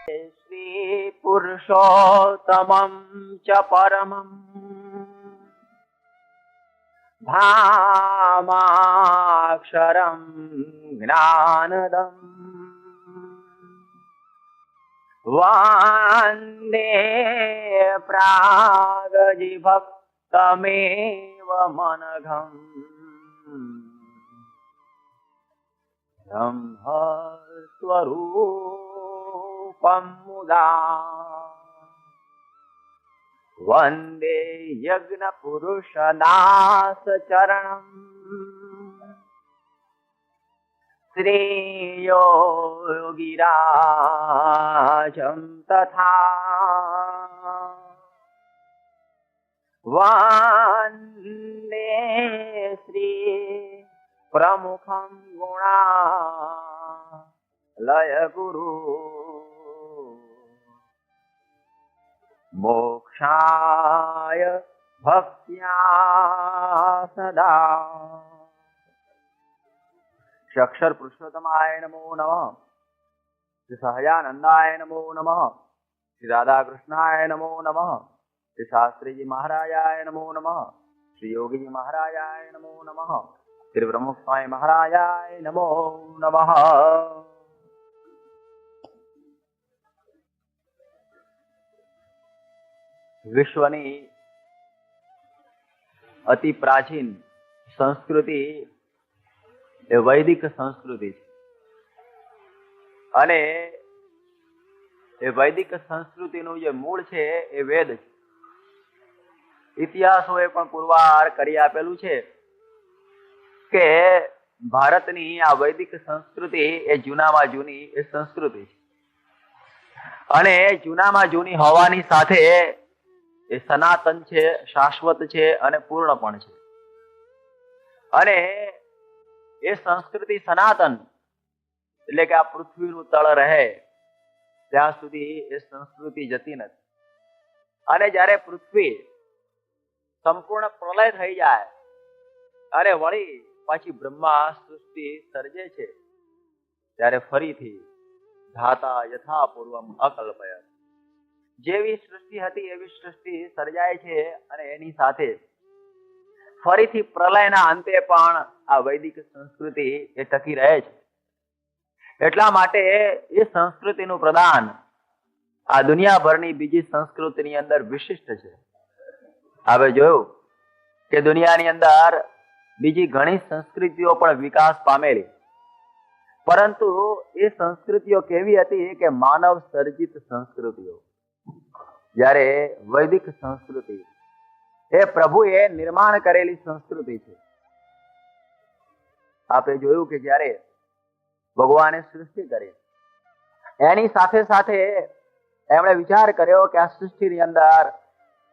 श्री पुरुषोत्तमं च परमं धामाक्षरं ज्ञानदम् वन्दे प्रागजिभक्तमेव मनघम् ब्रह्मस्वरूपं मुदा वन्दे यज्ञपुरुषदासचरणम् श्रेयोगिराजं तथा वन्दे श्री प्रमुखं गुणालय गुरु मोक्षाय भक्त्या सदा। श्री अक्षर पुरुषोत्तमाय नमो नमः। श्री सहजानंदाय नमो नमः। श्री राधा कृष्णाय नमो नमः। श्री शास्त्री जी महाराजाय नमो नमः। श्री योगी जी महाराजाय नमो नमः। श्री ब्रह्म स्वामी महाराजाय नमो नमः। વિશ્વની અતિ પ્રાચીન સંસ્કૃતિ એ વૈદિક સંસ્કૃતિ છે અને એ વૈદિક સંસ્કૃતિનું જે મૂળ છે એ વેદ છે. ઇતિહાસોએ પણ પુરવાર કરી આપેલું છે કે ભારતની આ વૈદિક સંસ્કૃતિ એ જૂનામાં જૂની એ સંસ્કૃતિ છે અને જૂનામાં જૂની હોવાની સાથે એ સનાતન છે, શાશ્વત છે અને પૂર્ણ પણ છે. અને એ સંસ્કૃતિ સનાતન એટલે કે આ પૃથ્વીનું તળ રહે ત્યાં સુધી એ સંસ્કૃતિ જતી નથી. અને જ્યારે પૃથ્વી સંપૂર્ણ પ્રલય થઈ જાય અને વળી પાછી બ્રહ્મા સૃષ્ટિ સર્જે છે ત્યારે ફરીથી ધાતા યથા પૂર્વમ અકલ્પય, જેવી સૃષ્ટિ હતી એવી સૃષ્ટિ સર્જાય છે અને એની સાથે ફરીથી પ્રલયના અંતે પણ આ વૈદિક સંસ્કૃતિ એ ટકી રહે છે. એટલા માટે એ સંસ્કૃતિનું પ્રદાન આ દુનિયાભરની બીજી સંસ્કૃતિની અંદર વિશિષ્ટ છે. હવે જોયું કે દુનિયાની અંદર બીજી ઘણી સંસ્કૃતિઓ પણ વિકાસ પામેલી, પરંતુ એ સંસ્કૃતિઓ કેવી હતી કે માનવ સર્જિત સંસ્કૃતિઓ. જ્યારે વૈદિક સંસ્કૃતિ એ પ્રભુએ નિર્માણ કરેલી સંસ્કૃતિ છે. આપણે જોયું કે જ્યારે ભગવાને સૃષ્ટિ કરી એની સાથે સાથે એમણે વિચાર કર્યો કે આ સૃષ્ટિની અંદર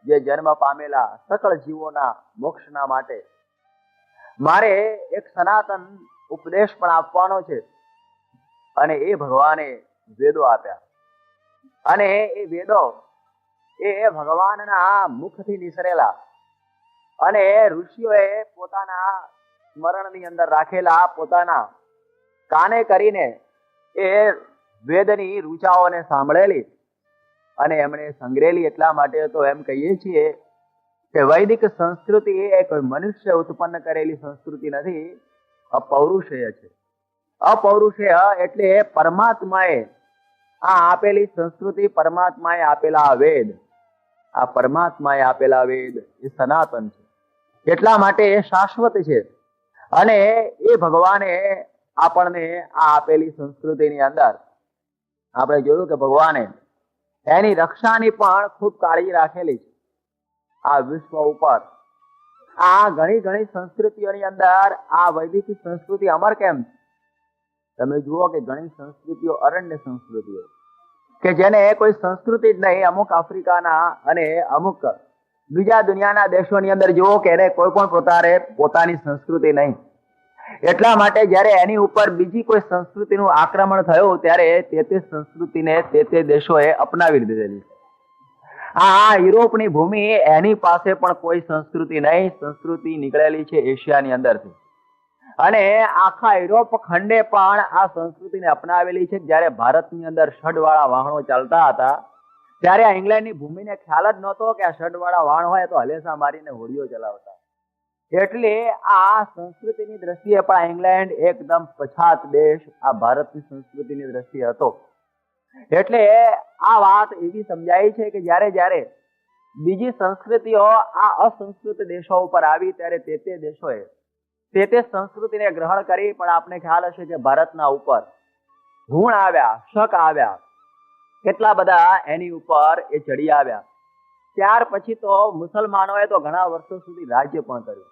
જે જન્મ પામેલા સકળ જીવોના મોક્ષના માટે મારે એક સનાતન ઉપદેશ પણ આપવાનો છે. અને એ ભગવાને વેદો આપ્યા અને એ વેદો એ ભગવાનના મુખથી નિસરેલા અને ઋષિઓએ પોતાના સ્મરણની અંદર રાખેલા પોતાના કાને કરીને એ વેદની રૂચાઓને સાંભળેલી અને એમણે સંગ્રહેલી. એટલા માટે તો એમ કહીએ છીએ કે વૈદિક સંસ્કૃતિ એ કોઈ મનુષ્ય ઉત્પન્ન કરેલી સંસ્કૃતિ નથી, અપૌરુષેય છે. અપૌરુષેય એટલે પરમાત્માએ આ આપેલી સંસ્કૃતિ, પરમાત્માએ આપેલા વેદ, આ પરમાત્માએ આપેલા વેદ એ સનાતન છે. એટલા માટે એ શાશ્વત છે અને એ ભગવાને આપણને આ આપેલી સંસ્કૃતિની અંદર આપણે જોયું કે ભગવાને એની રક્ષાની પણ ખૂબ કાળજી રાખેલી છે. આ વિશ્વ ઉપર આ ઘણી ઘણી સંસ્કૃતિઓની અંદર આ વૈદિક સંસ્કૃતિ અમર કેમ છે? તમે જુઓ કે ઘણી સંસ્કૃતિઓ અરણ્ય સંસ્કૃતિઓ કે જેને કોઈ સંસ્કૃતિ જ નહીં, અમુક આફ્રિકાના અને અમુક બીજા દુનિયાના દેશોની અંદર જુઓ કે એને કોઈ પણ પ્રકારે પોતાની સંસ્કૃતિ નહીં. એટલા માટે જ્યારે એની ઉપર બીજી કોઈ સંસ્કૃતિનું આક્રમણ થયું ત્યારે તે સંસ્કૃતિને તે દેશોએ અપનાવી લીધેલી. આ યુરોપની ભૂમિ એની પાસે પણ કોઈ સંસ્કૃતિ નહીં, સંસ્કૃતિ નીકળેલી છે એશિયાની અંદરથી. અને આખા યુરોપ ખંડે પણ આ સંસ્કૃતિને અપનાવેલી છે. જ્યારે ભારતની અંદર ષડવાળા વાહનો ચાલતા હતા ત્યારે આ ઇંગ્લેન્ડની ભૂમિને ખ્યાલ જ નહોતો કે આ ષડવાળા વાહન હોય તો હલેસા મારીને હોડીઓ ચલાવતા. એટલે આ સંસ્કૃતિની દ્રષ્ટિએ પણ ઇંગ્લેન્ડ એકદમ પછાત દેશ આ ભારતની સંસ્કૃતિની દ્રષ્ટિએ હતો. એટલે આ વાત એવી સમજાય છે કે જ્યારે બીજી સંસ્કૃતિઓ આ અસંસ્કૃત દેશો ઉપર આવી ત્યારે તે દેશોએ તે સંસ્કૃતિને ગ્રહણ કરી. પણ આપને ખ્યાલ હશે કે ભારતના ઉપર હુણ આવ્યા, શક આવ્યા, કેટલા બધા એની ઉપર એ ચડી આવ્યા. ત્યાર પછી તો મુસલમાનોએ તો ઘણા વર્ષો સુધી રાજ્ય પણ કર્યું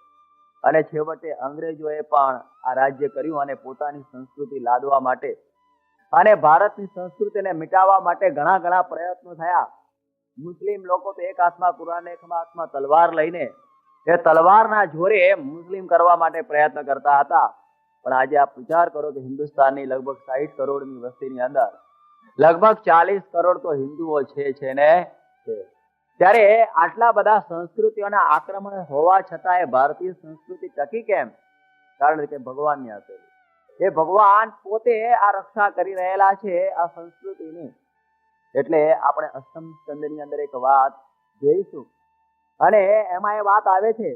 અને છેવટે અંગ્રેજોએ પણ આ રાજ્ય કર્યું અને પોતાની સંસ્કૃતિ લાદવા માટે અને ભારતની સંસ્કૃતિને મિટાવવા માટે ઘણા પ્રયત્નો થયા. મુસ્લિમ લોકો તો એક હાથમાં કુરાન, એક હાથમાં તલવાર લઈને એ તલવારના જોરે મુસ્લિમ કરવા માટે પ્રયત્ન કરતા હતા. પણ આજે આપ વિચાર કરો કે હિન્દુસ્તાનની લગભગ 60 કરોડની વસ્તીની અંદર લગભગ 40 કરોડ તો હિન્દુઓ છે ને છે. ત્યારે આટલા બધા સંસ્કૃતિઓના આક્રમણ હોવા છતાં એ ભારતીય સંસ્કૃતિ ટકી કેમ? કારણ કે ભગવાનની આપેલી. એ ભગવાન પોતે આ રક્ષા કરી રહેલા છે આ સંસ્કૃતિની. એટલે આપણે અષ્ટમ સ્કંદની અંદર એક વાત જોઈશું અને એમાં એ વાત આવે છે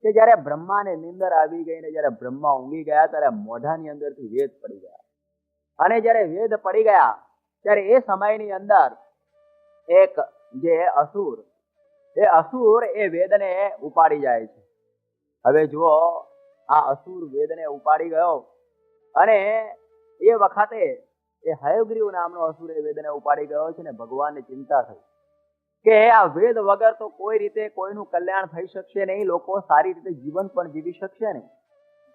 કે જ્યારે બ્રહ્માને નિંદર આવી ગઈ ને જ્યારે બ્રહ્મા ઊંઘી ગયા ત્યારે મોઢાની અંદરથી વેદ પડી ગયા. અને જ્યારે વેદ પડી ગયા ત્યારે એ સમયની અંદર એક જે અસુર એ વેદને ઉપાડી જાય છે. હવે જુઓ, આ અસુર વેદને ઉપાડી ગયો અને એ વખતે એ હયગ્રીવ નામનો અસુર એ વેદને ઉપાડી ગયો છે ને ભગવાનને ચિંતા થઈ કે આ વેદ વગર તો કોઈ રીતે કોઈનું કલ્યાણ થઈ શકશે નહીં, લોકો સારી રીતે જીવન પણ જીવી શકશે નહીં.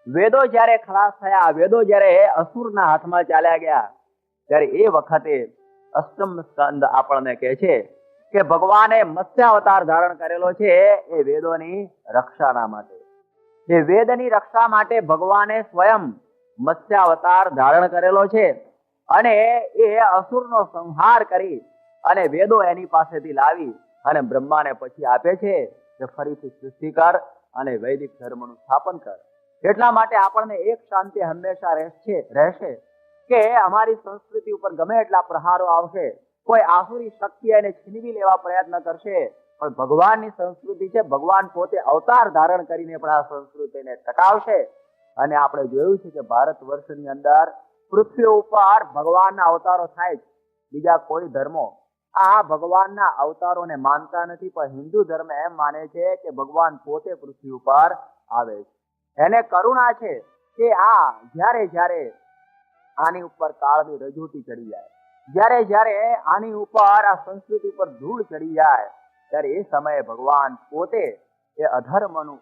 વેદો જ્યારે ખલાસ થયા, વેદો જ્યારે અસુરના હાથમાં ચાલ્યા ગયા ત્યારે એ વખતે અષ્ટમ સ્કંદ આપણને કહે છે કે ભગવાને મત્સ્યાવતાર ધારણ કરેલો છે એ વેદોની રક્ષાના માટે. એ વેદની રક્ષા માટે ભગવાને સ્વયં મત્સ્યાવતાર ધારણ કરેલો છે અને એ અસુરનો સંહાર કરી અને વેદો એની પાસેથી લાવી અને બ્રહ્માને પછી આપે છે કે ફરીથી સૃષ્ટિ કર અને વૈદિક ધર્મનું સ્થાપન કર. એટલા માટે આપણને એક શાંતિ હંમેશા રહેશે કે અમારી સંસ્કૃતિ ઉપર ગમે એટલા પ્રહારો આવશે, કોઈ આસુરી શક્તિ એને છીનવી લેવા પ્રયત્ન કરશે, પણ ભગવાનની સંસ્કૃતિ છે, ભગવાન પોતે અવતાર ધારણ કરીને પણ આ સંસ્કૃતિને ટકાવશે. અને આપણે જોયું છે કે ભારત વર્ષની અંદર પૃથ્વી ઉપર ભગવાનના અવતારો થાય છે. બીજા કોઈ ધર્મો આ ભગવાનના અવતારોને માનતા નથી, પણ હિન્દુ ધર્મ એમ માને છે કે ભગવાન પોતે પૃથ્વી ઉપર આવે છે. એને કરુણા છે કે આ જ્યારે આની ઉપર કાળની રજૂટી ચડી જાય, જ્યારે આની ઉપર આ સંસ્કૃતિ ઉપર ધૂળ ચડી જાય ત્યારે એ સમયે ભગવાન પોતે એ અધર્મનું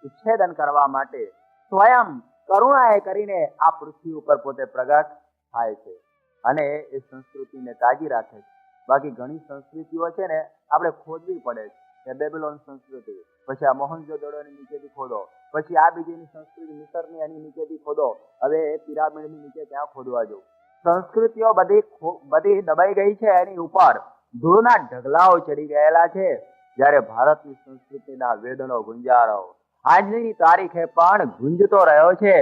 ઉચ્છેદન કરવા માટે સ્વયં કરુણાએ કરીને આ પૃથ્વી ઉપર પોતે પ્રગટ થાય છે અને એ સંસ્કૃતિને તાજી રાખે છે. બાકી ઘણી સંસ્કૃતિઓ છે ને આપણે ખોદવી પડે છે. એ બેબીલોન સંસ્કૃતિ, પછી આ મોહનજોદડોની નીચેથી ખોદો, પછી આ બીજીની સંસ્કૃતિ મિસરની એની નીચેથી ખોદો, હવે એ પિરામિડની નીચે ક્યાં ખોદવા જવું? સંસ્કૃતિઓ બધી દબાઈ ગઈ છે, એની ઉપર ધૂળના ઢગલાઓ ચડી ગયેલા છે. જ્યારે ભારતની સંસ્કૃતિના વેદનો ગુંજારો આજની તારીખે પણ ગુંજતો રહ્યો છે,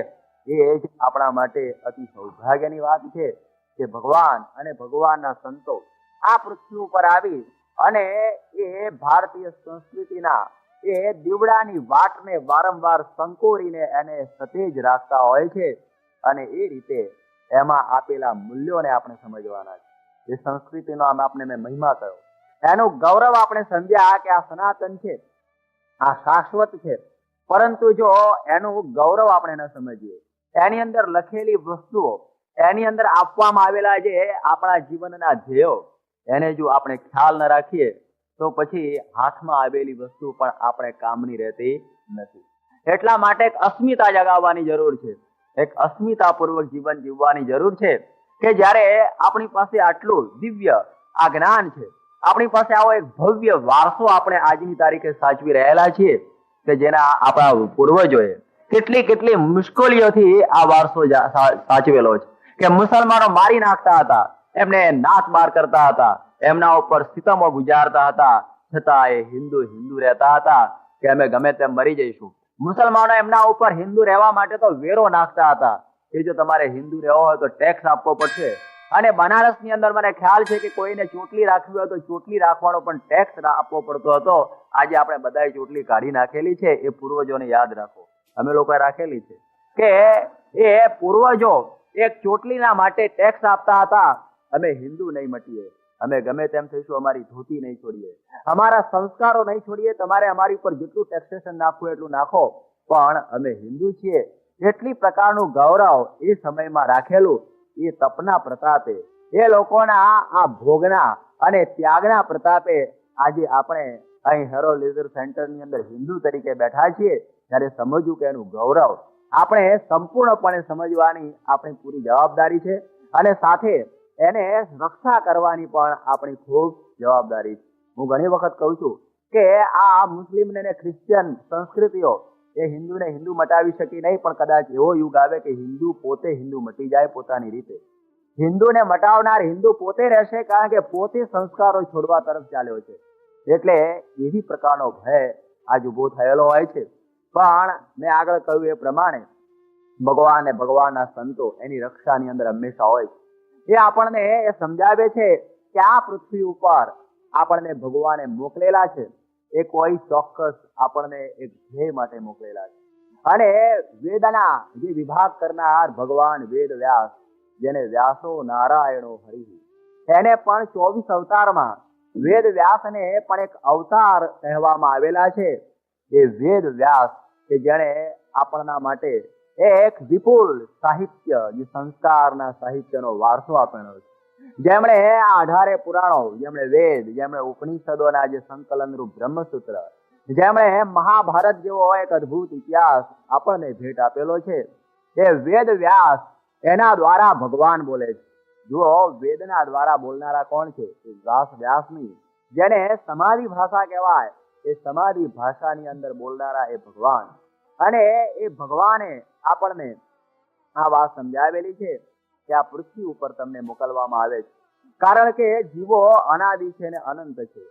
એ જ આપણા માટે અતિ સૌભાગ્યની વાત છે કે ભગવાન અને ભગવાનના સંતો આ પૃથ્વી ઉપર આવી અને એ ભારતીય સંસ્કૃતિના એ દીવડાની વાટને વારંવાર સંકોરીને એને સતેજ રાખતા હોય છે. અને એ રીતે એમાં આપેલા મૂલ્યોને આપણે સમજવાના છે. એ સંસ્કૃતિનો આપને મેં મહિમા કહ્યો, એનું ગૌરવ આપણે સમજ્યા કે આ સનાતન છે, આ શાશ્વત છે. પરંતુ જો એનું ગૌરવ આપણે ન સમજીએ, એની અંદર લખેલી વસ્તુઓ, એની અંદર આપવામાં આવેલા જે આપણા જીવનના ધ્યેયો, એને જો આપણે ખ્યાલ ન રાખીએ તો પછી હાથમાં આવેલી વસ્તુ પણ આપણે કામની રહેતી નથી. એટલા માટે એક અસ્મિતા જગાવવાની જરૂર છે, એક અસ્મિતાપૂર્વક જીવન જીવવાની જરૂર છે કે જ્યારે આપણી પાસે આટલું દિવ્ય આ જ્ઞાન છે, આપણી પાસે આવો એક ભવ્ય વારસો આપણે આજની તારીખે સાચવી રહેલા છીએ કે જેના આપણા પૂર્વજોએ કેટલી મુશ્કેલીઓથી આ વારસો સાચવેલો છે. કે મુસલમાનો મારી નાખતા હતા, એમને નાક બાર કરતા હતા, એમના ઉપર સિતમો ગુજારતા હતા, છતાં એ હિન્દુ રહેતા હતા કે અમે ગમે તેમ મરી જઈશું. મુસલમાનો એમના ઉપર હિન્દુ રહેવા માટે તો વેરો નાખતા હતા કે જો તમારે હિન્દુ રહેવો હોય તો ટેક્સ આપવો પડશે. અને બનારસની અંદર મને ખ્યાલ છે કે કોઈને ચોટલી રાખવી હોય તો ચોટલી રાખવાનો પણ ટેક્સ આપવો પડતો હતો. આજે આપણે બધાએ ચોટલી કાઢી નાખેલી છે. એ પૂર્વજોને યાદ રાખો, અમે લોકોએ રાખેલી છે કે એ પૂર્વજો એક ચોટલીના માટે ટેક્સ આપતા હતા. અમે હિન્દુ નહીં મટીએ, અમે ગમે તેમ થઈશું, અમારી ધોતી નહીં છોડીએ, અમારા સંસ્કારો નહીં છોડીએ. તમારે અમારી ઉપર જેટલું ટેક્સેશન નાખવું એટલું નાખો, પણ અમે હિન્દુ છીએ. એટલી પ્રકારનું ગૌરવ એ સમયમાં રાખેલું. એ તપના પ્રતાપે, એ લોકોના આ ભોગના અને ત્યાગના પ્રતાપે આજે આપણે અહીં હેરો લેઝર સેન્ટરની અંદર હિન્દુ તરીકે બેઠા છીએ. ત્યારે સમજવું કે એનું ગૌરવ આપણે સંપૂર્ણપણે સમજવાની આપણી પૂરી જવાબદારી છે. અને સાથે એને રક્ષા કરવાની પણ આપણી ખૂબ જવાબદારી છે. હું ઘણી વખત કહું છું કે આ મુસ્લિમ ને ક્રિશ્ચિયન સંસ્કૃતિઓ એ હિન્દુને હિન્દુ મટાવી શકી નહીં, પણ કદાચ એવો યુગ આવે કે હિન્દુ પોતે હિન્દુ મટી જાય પોતાની રીતે. હિન્દુને મટાવનાર હિન્દુ પોતે રહેશે, કારણ કે પોતે સંસ્કારો છોડવા તરફ ચાલ્યો છે. એટલે એવી પ્રકારનો ભય આજ ઉભો થયેલો હોય છે. પણ મેં આગળ કહ્યું એ પ્રમાણે ભગવાન અને ભગવાનના સંતો એની રક્ષાની અંદર હંમેશા હોય છે. એ આપણને એ સમજાવે છે કે આ પૃથ્વી ઉપર આપણને ભગવાને મોકલેલા છે. એ કોઈ ચોક્કસ આપણને એક ધ્યેય માટે મોકલેલા છે. અને વેદના જે વિભાગ કરનાર ભગવાન વેદ વ્યાસ, જેને વ્યાસો નારાયણો હરિ, એને પણ 24 અવતારમાં વેદ વ્યાસને પણ એક અવતાર કહેવામાં આવેલા છે. એ વેદ વ્યાસ કે જેણે આપણા માટે એક વિપુલ સાહિત્ય, જે સંસ્કારના સાહિત્યનો વારસો આપેલો છે. જેમણે આ 18 પુરાણો, જેમણે વેદ, જેમણે ઉપનિષદોના જે સંકલન રૂપ બ્રહ્મસૂત્ર, જેમણે મહાભારત જેવો એક અદ્ભુત ઇતિહાસ આપણને ભેટ આપેલો છે. એ વેદ વ્યાસ, એના દ્વારા ભગવાન બોલે છે. જુઓ, વેદના દ્વારા બોલનારા કોણ છે? એ વ્યાસ નહીં. જેને સમાધિ ભાષા કહેવાય, એ સમાધિ ભાષાની અંદર બોલનારા એ ભગવાન. અને એ ભગવાને આપણને આ વાત સમજાવેલી છે કે આ પૃથ્વી ઉપર તમને મોકલવામાં આવે છે. કારણ કે જીવો અનાદિ છે અને અનંત છે.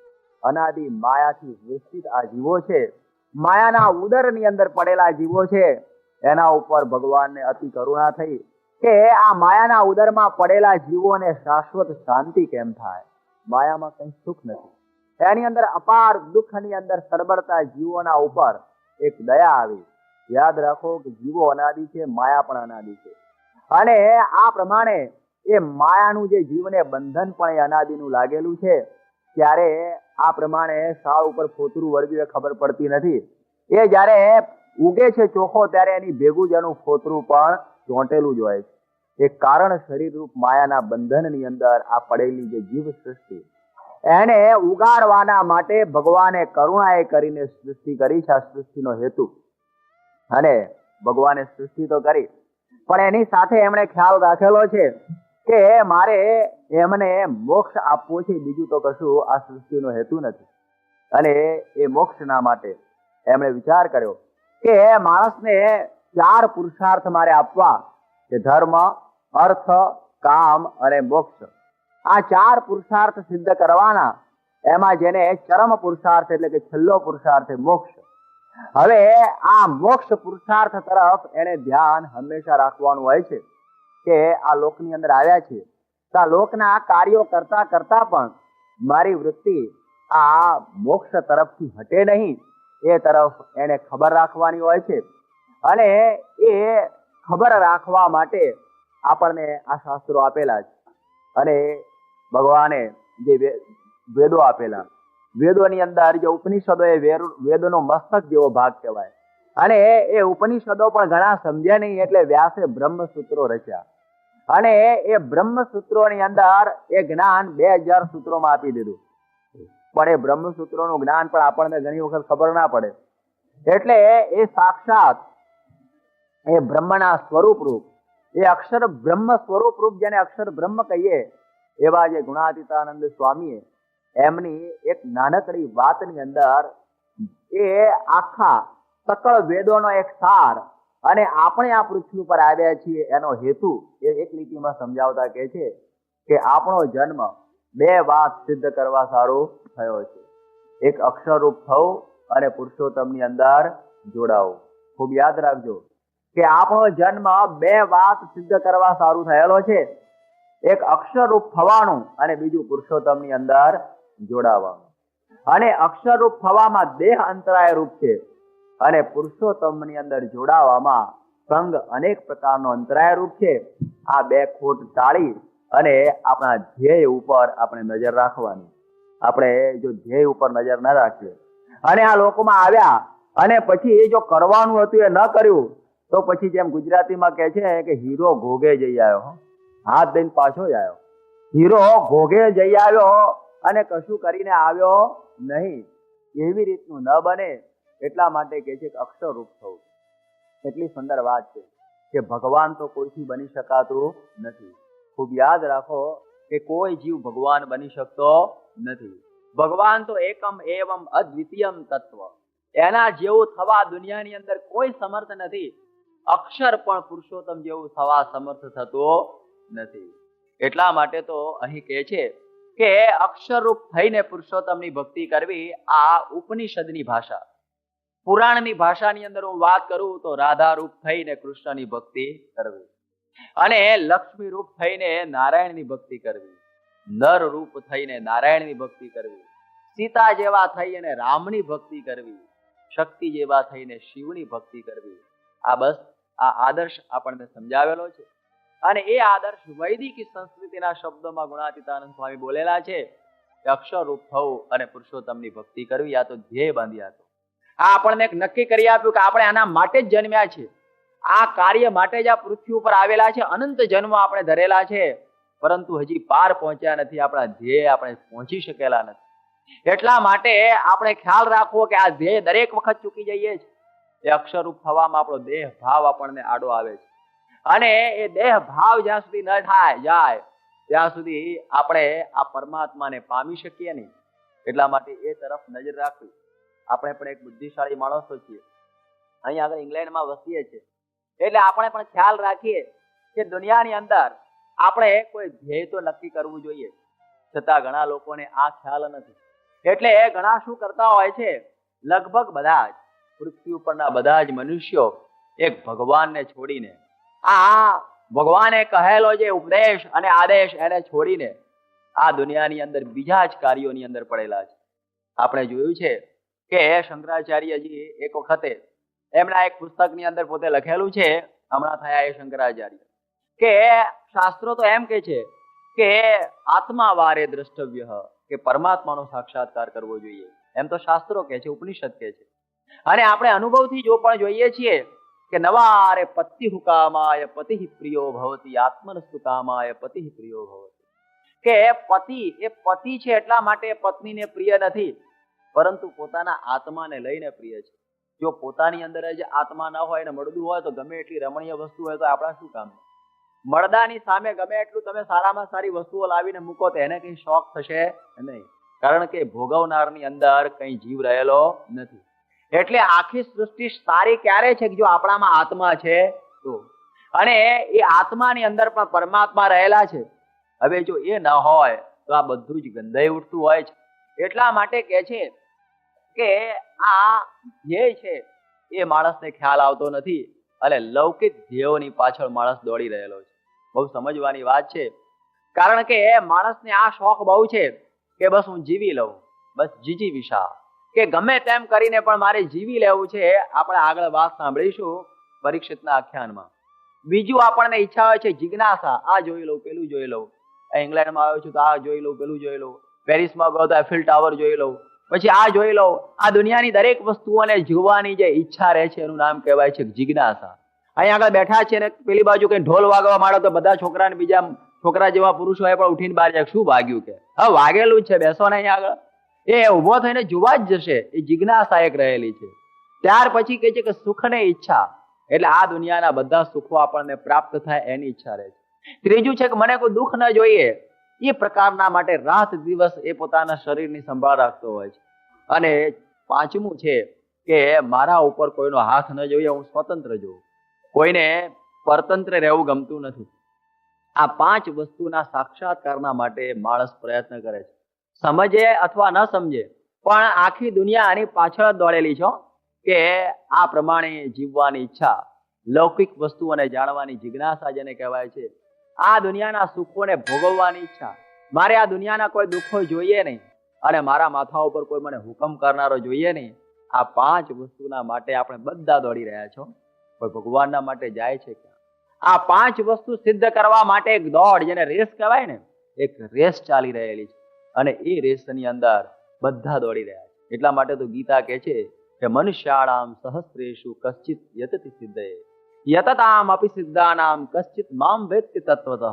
અનાદિ માયાથી વિકસિત આ જીવો છે. માયાના ઉદરની અંદર પડેલા જીવો છે. એના ઉપર ભગવાનને અતિ કરુણા થઈ કે આ માયાના ઉદરમાં પડેલા જીવોને શાશ્વત શાંતિ કેમ થાય? માયામાં કઈ સુખ નથી. એની અંદર અપાર દુઃખની અંદર સડબડતા જીવોના ઉપર એક દયા આવી. યાદ રાખો કે જીવો અનાદિ છે, માયા પણ અનાદિ છે. અને આ પ્રમાણે એ માયાનું જે જીવને બંધન પણ એ અનાદિનું લાગેલું છે. ત્યારે આ પ્રમાણે શાળ ઉપર ફોતરું વળગ્યું એ ખબર પડતી નથી. એ જ્યારે ઉગે છે ચોખો, ત્યારે એની ભેગું જ એનું ફોતરું પણ ચોંટેલું જ હોય છે. એ કારણ શરીર રૂપ માયાના બંધનની અંદર આ પડેલી જે જીવ સૃષ્ટિ, એને ઉગાડવાના માટે ભગવાને કરુણાએ કરીને સૃષ્ટિ કરી છે. આ સૃષ્ટિનો હેતુ. અને ભગવાને સૃષ્ટિ તો કરી, પણ એની સાથે એમણે ખ્યાલ રાખેલો છે કે મારે એમને મોક્ષ આપવો છે, બીજું તો કશું આ સૃષ્ટિનો હેતુ નથી. અને એ મોક્ષના માટે એમણે વિચાર કર્યો કે માણસને 4 પુરુષાર્થ મારે આપવા, કે ધર્મ, અર્થ, કામ અને મોક્ષ. આ 4 પુરુષાર્થ સિદ્ધ કરવાના. એમાં જેને ચરમ પુરુષાર્થ એટલે કે છેલ્લો પુરુષાર્થ મોક્ષ. હવે આ મોક્ષ પુરુષાર્થ તરફ એને ધ્યાન હંમેશા રાખવાનું હોય છે કે આ લોકની અંદર આવ્યા છે, તો આ લોકના કાર્યો કરતા કરતા પણ મારી વૃત્તિ આ મોક્ષ તરફથી હટે નહીં, એ તરફ એને ખબર રાખવાની હોય છે. અને એ ખબર રાખવા માટે આપણને આ શાસ્ત્રો આપેલા છે. અને ભગવાને જે વેદો આપેલા, વેદોની અંદર જે ઉપનિષદો એ વેદોનો મસ્તક જેવો ભાગ કહેવાય. અને એ ઉપનિષદો પણ ઘણા સમજ્યા નહીં, એટલે વ્યાસે બ્રહ્મસૂત્રો રચ્યા. અને એ બ્રહ્મસૂત્રોની અંદર એ જ્ઞાન 2000 સૂત્રોમાં આપી દીધું. પણ એ બ્રહ્મસૂત્રોનું જ્ઞાન પણ આપણને ઘણી વખત ખબર ના પડે. એટલે એ સાક્ષાત એ બ્રહ્મના સ્વરૂપ રૂપ, એ અક્ષર બ્રહ્મ સ્વરૂપ રૂપ, જેને અક્ષર બ્રહ્મ કહીએ, એવા જે ગુણાતીતાનંદ સ્વામીએ એમની એક નાનકડી વાતની અંદર એ આખા સકળ વેદોનો એક સાર અને આપણે આ પૃથ્વી પર આવ્યા છીએ એનો હેતુ એ એક લીટીમાં સમજાવતા કહે છે કે આપણો જન્મ 2 વાત સિદ્ધ કરવા સારું થયો છે. એક અક્ષરરૂપ થવું અને પુરુષોત્તમની અંદર જોડાવું. ખૂબ યાદ રાખજો કે આપણો જન્મ બે વાત સિદ્ધ કરવા સારું થયેલો છે. એક અક્ષરરૂપ થવાનું અને બીજું પુરુષોત્તમની અંદર જોડાવાનું. અને અક્ષરરૂપ થવામાં દેહ અંતરાય રૂપ છે અને પુરુષોત્તમની અંદર જોડાવામાં સંગ અનેક પ્રકારનો અંતરાય રૂપ છે. આ બે ખોટ ટાળી અને આપણા ધ્યેય ઉપર આપણે નજર રાખવાની. આપણે જો ધ્યેય ઉપર નજર ન રાખીએ અને આ લોકોમાં આવ્યા અને પછી એ જો કરવાનું હતું એ ન કર્યું તો પછી જેમ ગુજરાતીમાં કહે છે કે હીરો ઘોઘે જઈ આવ્યો, હાથ દઈને પાછો જ આવ્યો. હીરો ઘોઘે જઈ આવ્યો અને કશું કરીને આવ્યો નહીં. એવી રીતનું ન બને એટલા માટે કહે છે કે અક્ષરરૂપ થવું. એટલી સુંદર વાત છે કે ભગવાન તો કોઈથી બની શકાતું નથી. ખૂબ યાદ રાખો કે કોઈ જીવ ભગવાન બની શકતો નથી. ભગવાન તો એકમ એવમ અદ્વિતીયમ તત્વ. એના જેવું થવા દુનિયાની અંદર કોઈ સમર્થ નથી. અક્ષર પણ પુરુષોત્તમ જેવું થવા સમર્થ થતો નથી. એટલા માટે તો અહીં કહે છે કે અક્ષરરૂપ થઈને પુરુષોત્તમની ભક્તિ કરવી. આ ઉપનિષદની ભાષા. પુરાણની ભાષાની અંદર હું વાત કરું તો રાધા રૂપ થઈને કૃષ્ણની ભક્તિ કરવી અને લક્ષ્મી રૂપ થઈને નારાયણની ભક્તિ કરવી, નર રૂપ થઈને નારાયણની ભક્તિ કરવી, સીતા જેવા થઈ અને રામની ભક્તિ કરવી, શક્તિ જેવા થઈને શિવની ભક્તિ કરવી. આ બસ આ આદર્શ આપણને સમજાવેલો છે. અને એ આદર્શ વૈદિક સંસ્કૃતિના શબ્દોમાં ગુણાતીતાનંદ સ્વામી બોલેલા છે કે અક્ષર રૂપ થવું અને પુરુષોત્તમની ભક્તિ કરવી. આ તો ધ્યેય બાંધ્યા હતો. આ આપણને એક નક્કી કરી આપ્યું કે આપણે આના માટે જ જન્મ્યા છે. આ કાર્ય માટે જ આ પૃથ્વી ઉપર આવેલા છે. અનંત જન્મ આપણે ધરેલા છે પરંતુ હજી પાર પહોંચ્યા નથી. આપણા ધ્યેય આપણે પહોંચી શકેલા નથી. એટલા માટે આપણે ખ્યાલ રાખવો કે આ ધ્યેય દરેક વખત ચૂકી જઈએ છીએ. એ અક્ષરરૂપ થવામાં આપણો દેહ ભાવ આપણને આડો આવે છે અને એ દેહ ભાવ જ્યાં સુધી ન જાય ત્યાં સુધી આપણે આ પરમાત્માને પામી શકીએ નહીં. એટલા માટે એ તરફ નજર રાખવી. આપણે પણ એક બુદ્ધિશાળી માણસો છીએ. અહીં આગળ ઇંગ્લેન્ડમાં વસીએ છીએ એટલે આપણે પણ ખ્યાલ રાખીએ કે દુનિયાની અંદર આપણે કોઈ ધ્યેય તો નક્કી કરવું જોઈએ. છતાં ઘણા લોકોને આ ખ્યાલ નથી. એટલે ઘણા શું કરતા હોય છે, લગભગ બધા જ પૃથ્વી ઉપરના બધા જ મનુષ્યો એક ભગવાનને છોડીને, આ ભગવાને કહેલો જે ઉપદેશ અને આદેશ એને છોડીને આ દુનિયાની અંદર બીજા જ કાર્યોની અંદર પડેલા છે. આપણે જોયું છે કે શંકરાચાર્યજી એક વખતે એમના એક પુસ્તકની અંદર પોતે લખેલું છે, હમણાં થયા એ શંકરાચાર્ય, કે શાસ્ત્રો તો એમ કે છે કે આત્મા વારે દ્રષ્ટવ્ય, કે પરમાત્માનો સાક્ષાત્કાર કરવો જોઈએ. એમ તો શાસ્ત્રો કે છે, ઉપનિષદ કે છે. અને આપણે અનુભવથી જો પણ જોઈએ છીએ કે નવારે પતિ હુકામાય પતિ પ્રિયો ભવતી આત્મનસ્તુ કામાય પતિ પ્રિયો ભવતી. કે પતિ એ પતિ છે એટલા માટે પત્નીને પ્રિય નથી, પરંતુ પોતાના આત્માને લઈને પ્રિય છે. જો પોતાની અંદર જ આત્મા ન હોય ને મળદું હોય તો ગમે એટલી રમણીય વસ્તુ હોય તો આપણા શું કામ? મળદાની સામે ગમે એટલું તમે સારામાં સારી વસ્તુઓ લાવીને મૂકો તો એને કઈ શોખ થશે નહીં, કારણ કે ભોગવનારની અંદર કઈ જીવ રહેલો નથી. એટલે આખી સૃષ્ટિ સારી ક્યારે છે કે જો આપણામાં આત્મા છે તો, અને એ આત્માની અંદર પણ પરમાત્મા રહેલા છે. હવે જો એ ન હોય તો આ બધું જ ગંધાઈ ઉઠતું હોય છે. એટલા માટે કે છે કે આ ધ્યેય છે એ માણસને ખ્યાલ આવતો નથી અને લૌકિક ધ્યેયોની પાછળ માણસ દોડી રહેલો છે. બહુ સમજવાની વાત છે, કારણ કે માણસને આ શોખ બહુ છે કે બસ હું જીવી લઉં, બસ જીજી વિશા, કે ગમે તેમ કરીને પણ મારે જીવી લેવું છે. આપણે આગળ વાત સાંભળીશું પરીક્ષિતના આખ્યાનમાં. બીજું આપણને ઈચ્છા હોય છે જિજ્ઞાસા, આ જોઈ લઉં, પેલું જોઈ લઉં. ઇંગ્લેન્ડમાં આવ્યો છું તો આ જોઈ લઉં, પેલું જોઈ લઉં. પેરિસમાં ગયો તો એફિલ ટાવર જોઈ લઉં, પછી આ જોઈ લઉં. આ દુનિયાની દરેક વસ્તુઓને જોવાની જે ઈચ્છા રહે છે એનું નામ કહેવાય છે જિજ્ઞાસા. અહીં આગળ બેઠા છે ને પેલી બાજુ કઈ ઢોલ વાગવા માંડો તો બધા છોકરાને બીજા છોકરા જેવા પુરુષો એ પણ ઉઠીને બહાર જાય, શું વાગ્યું? કે હા વાગેલું જ છે, બેસો ને અહીં આગળ. એ ઉભો થઈને જોવા જ જશે. એ જિજ્ઞાસા એક રહેલી છે. ત્યાર પછી કહે છે કે સુખ ને ઈચ્છા, એટલે આ દુનિયાના બધા સુખો આપણને પ્રાપ્ત થાય એની ઈચ્છા રહે છે. ત્રીજું છે કે મને કોઈ દુઃખ ન જોઈએ, એ પ્રકારના માટે રાત દિવસ એ પોતાના શરીરની સંભાળ રાખતો હોય છે. અને પાંચમું છે કે મારા ઉપર કોઈનો હાથ ન જોઈએ, હું સ્વતંત્ર જોઉં, કોઈને પરતંત્ર રહેવું ગમતું નથી. આ પાંચ વસ્તુના સાક્ષાત્કારના માટે માણસ પ્રયત્ન કરે છે. સમજે અથવા ન સમજે પણ આખી દુનિયા આની પાછળ જ દોડેલી છે. કે આ પ્રમાણે જીવવાની ઈચ્છા, લૌકિક વસ્તુઓને જાણવાની જિજ્ઞાસા જેને કહેવાય છે, આ દુનિયાના સુખોને ભોગવવાની ઈચ્છા, મારે આ દુનિયાના કોઈ દુઃખો જોઈએ નહીં અને મારા માથા ઉપર કોઈ મને હુકમ કરનારો જોઈએ નહીં, આ પાંચ વસ્તુના માટે આપણે બધા દોડી રહ્યા છો, પણ ભગવાનના માટે જાય છે ક્યાં? આ પાંચ વસ્તુ સિદ્ધ કરવા માટે એક દોડ, જેને રેસ કહેવાય ને, એક રેસ ચાલી રહેલી છે અને એ રેસની અંદર બધા દોડી રહ્યા છે. એટલા માટે તો ગીતા કહે છે કે મનુષ્યાણામ સહસ્રેષુ કશ્ચિત યતતિ સિદ્ધયે યતતામ અપી સિદ્ધાનામ કશ્ચિત મામ વેત્તિ તત્વતઃ.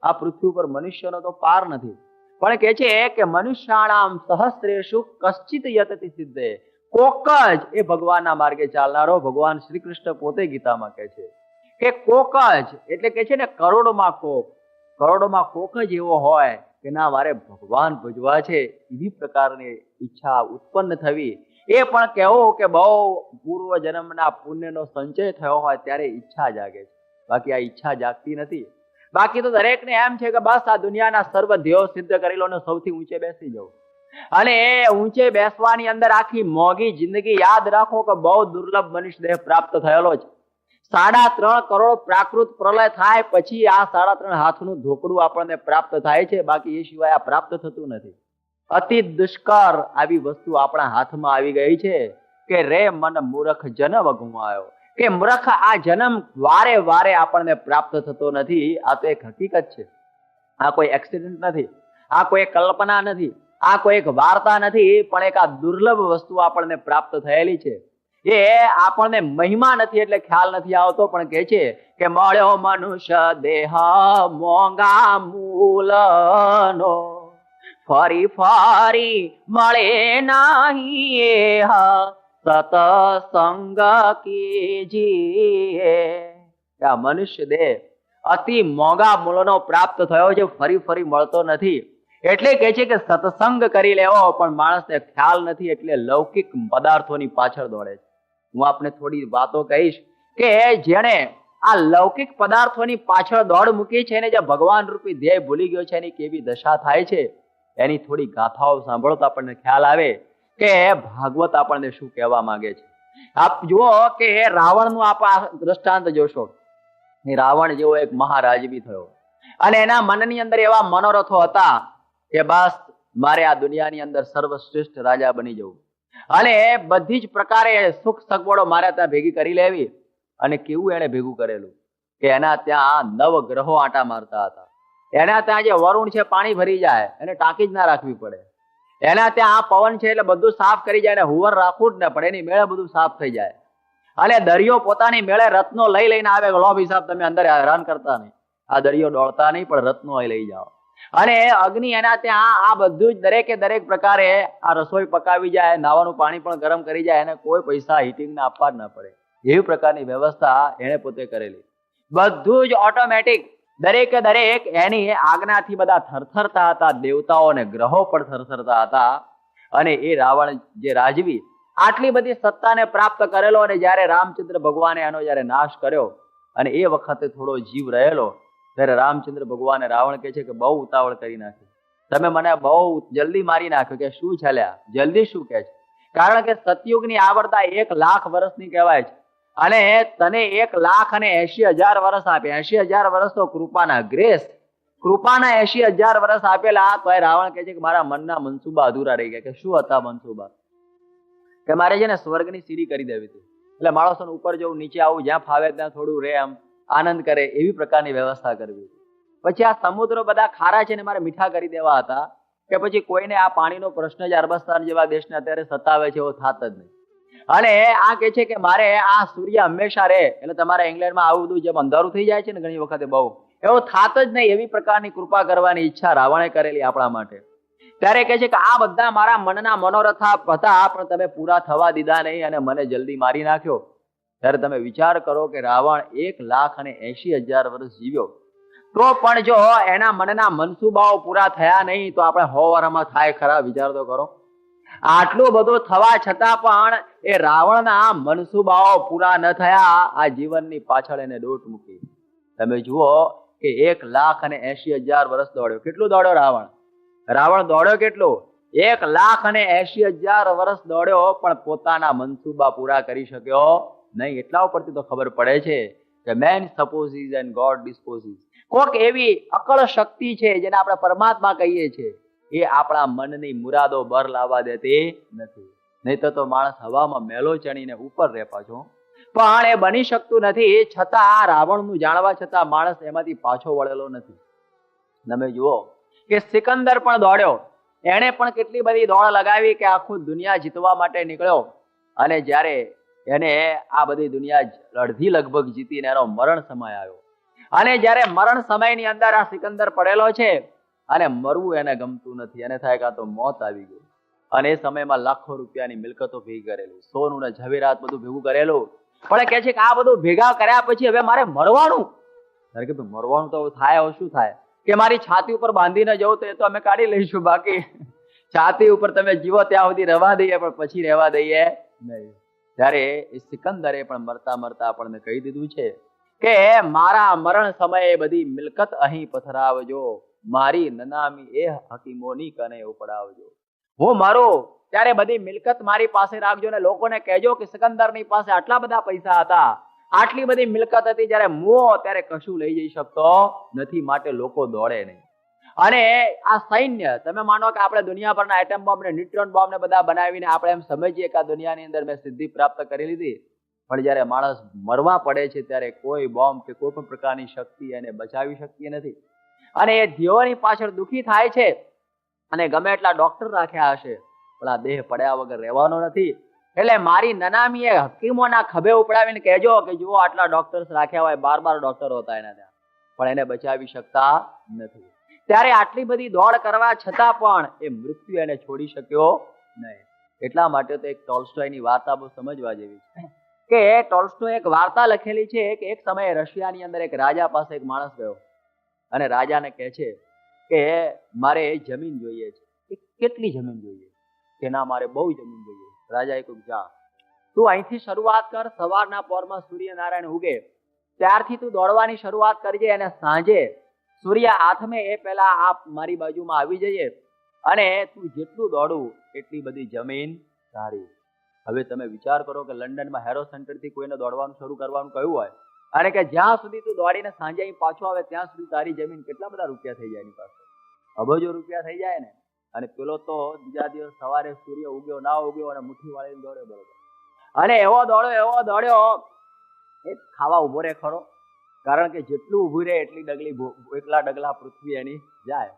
આ પૃથ્વી ઉપર મનુષ્યનો તો પાર નથી, પણ કહે છે કે મનુષ્યાણામ સહસ્રેષુ કશ્ચિત યતતિ સિદ્ધયે, કોક જ એ ભગવાનના માર્ગે ચાલનારો. ભગવાન શ્રી કૃષ્ણ પોતે ગીતામાં કહે છે કે કોક જ, એટલે કે છે ને કરોડોમાં કોક, કરોડોમાં કોક જ એવો હોય કે ના મારે ભગવાન ભજવા છે, એવી પ્રકારની ઈચ્છા ઉત્પન્ન થવી. એ પણ કહેવું કે બહુ પૂર્વ જન્મના પુણ્યનો સંચય થયો હોય ત્યારે ઈચ્છા જાગે છે, બાકી આ ઈચ્છા જાગતી નથી. બાકી તો દરેકને એમ છે કે બસ આ દુનિયાના સર્વ ધ્યેયો સિદ્ધ કરી લો ને સૌથી ઊંચે બેસી જાઓ. અને એ ઊંચે બેસવાની અંદર આખી મોંઘી જિંદગી, યાદ રાખો કે બહુ દુર્લભ મનુષ્ય દેહ પ્રાપ્ત થયેલો છે. 3.5 કરોડ પ્રાકૃત પ્રલય થાય પછી આ 3.5 હાથનું ધોકડું આપણને પ્રાપ્ત થાય છે, બાકી એ સિવાય આ પ્રાપ્ત થતું નથી. અતિ દુષ્કર આવી વસ્તુ આપણા હાથમાં આવી ગઈ છે કે રે મન મૂર્ખ જન્મ ગુમાયો, કે મૂર્ખ આ જન્મ વારે વારે આપણને પ્રાપ્ત થતો નથી. આ તો એક હકીકત છે, આ કોઈ એક્સિડન્ટ નથી, આ કોઈ કલ્પના નથી, આ કોઈ એક વાર્તા નથી, પણ એક આ દુર્લભ વસ્તુ આપણને પ્રાપ્ત થયેલી છે. એ આપણને મહિમા નથી એટલે ખ્યાલ નથી આવતો, પણ કહે છે કે મળ્યો મનુષ્ય દેહ મોંઘા મૂલનો, ફરી ફરી મળે નહીં સતસંગ કીજીએ. આ મનુષ્ય દેહ અતિ મોંઘા મૂલ્યનો પ્રાપ્ત થયો છે, ફરી ફરી મળતો નથી. એટલે કહે છે કે સત્સંગ કરી લેવો, પણ માણસને ખ્યાલ નથી એટલે લૌકિક પદાર્થોની પાછળ દોડે છે. હું આપને થોડી વાતો કહીશ કે જેણે આ લૌકિક પદાર્થોની પાછળ દોડ મૂકી છે ને જે ભગવાન રૂપી ધ્યેય ભૂલી ગયો છે, એની કેવી દશા થાય છે, એની થોડી ગાથાઓ સાંભળો તો આપણને ખ્યાલ આવે કે ભાગવત આપણને શું કહેવા માંગે છે. આપ જુઓ કે રાવણનું આપ દ્રષ્ટાંત જોશો. એ રાવણ જેવો એક મહારાજ બી થયો અને એના મનની અંદર એવા મનોરથો હતા કે બસ મારે આ દુનિયાની અંદર સર્વશ્રેષ્ઠ રાજા બની જવું અને બધી જ પ્રકારે સુખ સગવડો મારે ત્યાં ભેગી કરી લેવી. અને કેવું એને ભેગું કરેલું કે એના ત્યાં 9 ગ્રહો આંટા મારતા હતા. એના ત્યાં જે વરુણ છે પાણી ભરી જાય એને ટાંકી જ ના રાખવી પડે. એના ત્યાં આ પવન છે એટલે બધું સાફ કરી જાય, એને હુવર રાખવું જ ન પડે, એની મેળે બધું સાફ થઈ જાય. અને દરિયો પોતાની મેળે રત્નો લઈ લઈને આવે, લોભ હિસાબ તમે અંદર હેરાન કરતા નહીં, આ દરિયો ડોળતા નહીં પણ રત્નો લઈ જાઓ. અને અગ્નિ એના ત્યાં આ બધું જ દરેકે દરેક પ્રકારે આ રસોઈ પકાવી જાય, નાવાનું પાણી પણ ગરમ કરી જાય, એને કોઈ પૈસા હીટિંગ ના આપવા જ ના પડે. એવી પ્રકારની વ્યવસ્થા એને પોતે કરેલી. બધું જ ઓટોમેટિક, દરેકે દરેક એની આજ્ઞાથી બધા થરથરતા હતા. દેવતાઓ અને ગ્રહો પણ થરથરતા હતા. અને એ રાવણ જે રાજવી આટલી બધી સત્તાને પ્રાપ્ત કરેલો, અને જયારે રામચંદ્ર ભગવાને એનો જયારે નાશ કર્યો અને એ વખતે થોડો જીવ રહેલો, ત્યારે રામચંદ્ર ભગવાને રાવણ કહે છે કે બહુ ઉતાવળ કરી નાખી, તમે મને બહુ જલ્દી મારી નાખ્યો. કે શું ચાલ્યા જલ્દી શું કહે છે? કારણ કે સતયુગની આવરતા 1 લાખ વર્ષની કહેવાય છે અને તને 1,80,000 વર્ષ આપે. 80,000 વર્ષ તો કૃપાના ગ્રેસ, કૃપાના 80,000 વર્ષ આપેલા. તો એ રાવણ કહે છે કે મારા મનના મનસુબા અધૂરા રહી ગયા. કે શું હતા મનસુબા? કે મારે છે ને સ્વર્ગની સીડી કરી દેવી હતી, એટલે માણસો ઉપર જવું, નીચે આવું, જ્યાં ફાવે ત્યાં થોડું રહે, આમ આનંદ કરે, એવી પ્રકારની વ્યવસ્થા કરવી. પછી આ સમુદ્રો બધા ખારા છે ને મારે મીઠા કરી દેવા હતા. કે પછી કોઈને આ પાણીનો પ્રશ્ન જ અરબસ્તાન જેવા દેશને અત્યારે સતાવે છે એવો થાત જ નહીં. અને આ કે છે કે મારે આ સૂર્ય હંમેશા રહે, એટલે તમારા ઇંગ્લેન્ડમાં આવું બધું જેમ અંધારું થઈ જાય છે ને ઘણી વખતે બહુ, એવો થાત જ નહીં. એવી પ્રકારની કૃપા કરવાની ઈચ્છા રાવણે કરેલી આપણા માટે. ત્યારે કહે છે કે આ બધા મારા મનના મનોરથા હતા, પણ તમે પૂરા થવા દીધા નહીં અને મને જલ્દી મારી નાખ્યો. ત્યારે તમે વિચાર કરો કે રાવણ 1,80,000 વર્ષ જીવ્યો, તો પણ જો એના મનના મનસુબાઓ પૂરા થયા નહીં તો આપણે 100 વર્ષમાં થાય ખરા? વિચાર તો કરો. આટલું બધું થવા છતાં પણ એ રાવણના મનસુબાઓ પૂરા ન થયા. આ જીવનની પાછળ એને દોટ મૂકી. તમે જુઓ કે 1,80,000 વર્ષ દોડ્યો. કેટલું દોડ્યો રાવણ? રાવણ દોડ્યો કેટલું? 1,80,000 વર્ષ દોડ્યો પણ પોતાના મનસૂબા પૂરા કરી શક્યો નહીં. એટલા ઉપરથી તો ખબર પડે છે કે મેન સપોઝિસ એન્ડ ગોડ ડિસ્પોઝિસ. કોક એવી અકળ શક્તિ છે જેને આપણે પરમાત્મા કહીએ છીએ, એ આપણા મનની મુરાદો બર લાવવા દેતી નથી. નહીં તો માણસ હવામાં મેલો ચણીને ઉપર રહે પાછો. પણ એ બની શકતું નથી. છતાં રાવણનું જાણવા છતાં માણસ એમાંથી પાછો વળેલો નથી. તમે જુઓ કે સિકંદર પણ દોડ્યો, એને પણ કેટલી બધી દોડ લગાવી કે આખું દુનિયા જીતવા માટે નીકળ્યો, અને જ્યારે એને આ બધી દુનિયા અડધી લગભગ જીતીને એનો મરણ સમય આવ્યો, અને જ્યારે મરણ સમયની અંદર આ સિકંદર પડેલો છે અને મરવું એને ગમતું નથી, એને થાય કે આ તો મોત આવી ગયું. અને એ સમયમાં લાખો રૂપિયાની મિલકતો ભેગી કરેલી, સોનું ને ઝવેરાત બધું ભેગું કરેલું, પણ કે છે કે આ બધું ભેગા કર્યા પછી હવે મારે મરવાનું. કે મરવાનું તો થાય, હવે શું થાય? કે મારી છાતી ઉપર બાંધીને જવું તો એ તો અમે કાઢી લઈશું, બાકી છાતી ઉપર તમે જીવો ત્યાં સુધી રહેવા દઈએ, પણ પછી રહેવા દઈએ નહીં. ત્યારે એ સિકંદરે પણ મરતા મરતા આપણને કહી દીધું છે કે મારા મરણ સમયે બધી મિલકત અહીં પથરાવજો, મારી નનામી એ હકીમોની કને ઉપડાવજો. હું મારો ત્યારે બધી મિલકત મારી પાસે રાખજો, ને લોકોને કહેજો કે સિકંદરની પાસે આટલા બધા પૈસા હતા, આટલી બધી મિલકત હતી, જ્યારે મુઓ ત્યારે કશું લઈ જઈ શકતો નથી, માટે લોકો દોડે નહીં. અને આ સૈન્ય, તમે માનો કે આપણે દુનિયાભરના એટમ બોમ્બ ને ન્યુટ્રોન બોમ્બ ને બધા બનાવીને આપણે એમ સમજીએ કે આ દુનિયાની અંદર મેં સિદ્ધિ પ્રાપ્ત કરી લીધી, પણ જ્યારે માણસ મરવા પડે છે ત્યારે કોઈ બોમ્બ કે કોઈ પણ પ્રકારની શક્તિ એને બચાવી શકતી નથી. અને એ ધ્યેયોની પાછળ દુઃખી થાય છે, અને ગમે એટલા ડોક્ટર રાખ્યા હશે પણ આ દેહ પડ્યા વગર રહેવાનો નથી. એટલે મારી નનામીએ હકીમોના ખભે ઉપડાવીને કહેજો કે જુઓ આટલા ડોક્ટર્સ રાખ્યા હોય, 12 ડોક્ટર હોતા એના ત્યાં, પણ એને બચાવી શકતા નથી. ત્યારે આટલી બધી દોડ કરવા છતાં પણ એ મૃત્યુ એને છોડી શક્યો નહીં. એટલા માટે તો એક ટોલ્સ્ટોયની વાર્તા બહુ સમજવા જેવી છે કે ટોલ્સ્ટોય એક વાર્તા લખેલી છે કે એક સમયે રશિયાની અંદર એક રાજા પાસે એક માણસ ગયો, અને રાજાને કહે છે કે મારે જમીન જોઈએ છે. કેટલી જમીન જોઈએ? કે ના, મારે બહુ જમીન જોઈએ. રાજાએ કહ્યું, જા તું અહીંથી શરૂઆત કર, સવારના પોરમાં સૂર્યનારાયણ ઉગે ત્યારથી તું દોડવાની શરૂઆત કરજે, અને સાંજે સૂર્ય આથમે એ પહેલા આપ મારી બાજુમાં આવી જઈએ, અને તું જેટલું દોડું એટલી બધી જમીન તારી. હવે તમે વિચાર કરો કે લંડનમાં હેરો સેન્ટરથી કોઈને દોડવાનું શરૂ કરવાનું કહ્યું હોય, અને કે જ્યાં સુધી તું દોડીને સાંજે અહીં પાછો આવે ત્યાં સુધી તારી જમીન કેટલા બધા રૂપિયા થઈ જાય એની પાસે? અબજો રૂપિયા થઈ જાય ને. અને પેલો તો બીજા દિવસ સવારે સૂર્ય ઉગ્યો ના ઉગ્યો અને મુઠ્ઠી વાળીને દોડ્યો બરોબર, અને એવો દોડ્યો એ ખાવા ઉભો રહે ખરો, કારણ કે જેટલું ઉભું રહે એટલી એટલા ડગલા પૃથ્વી એની જાય.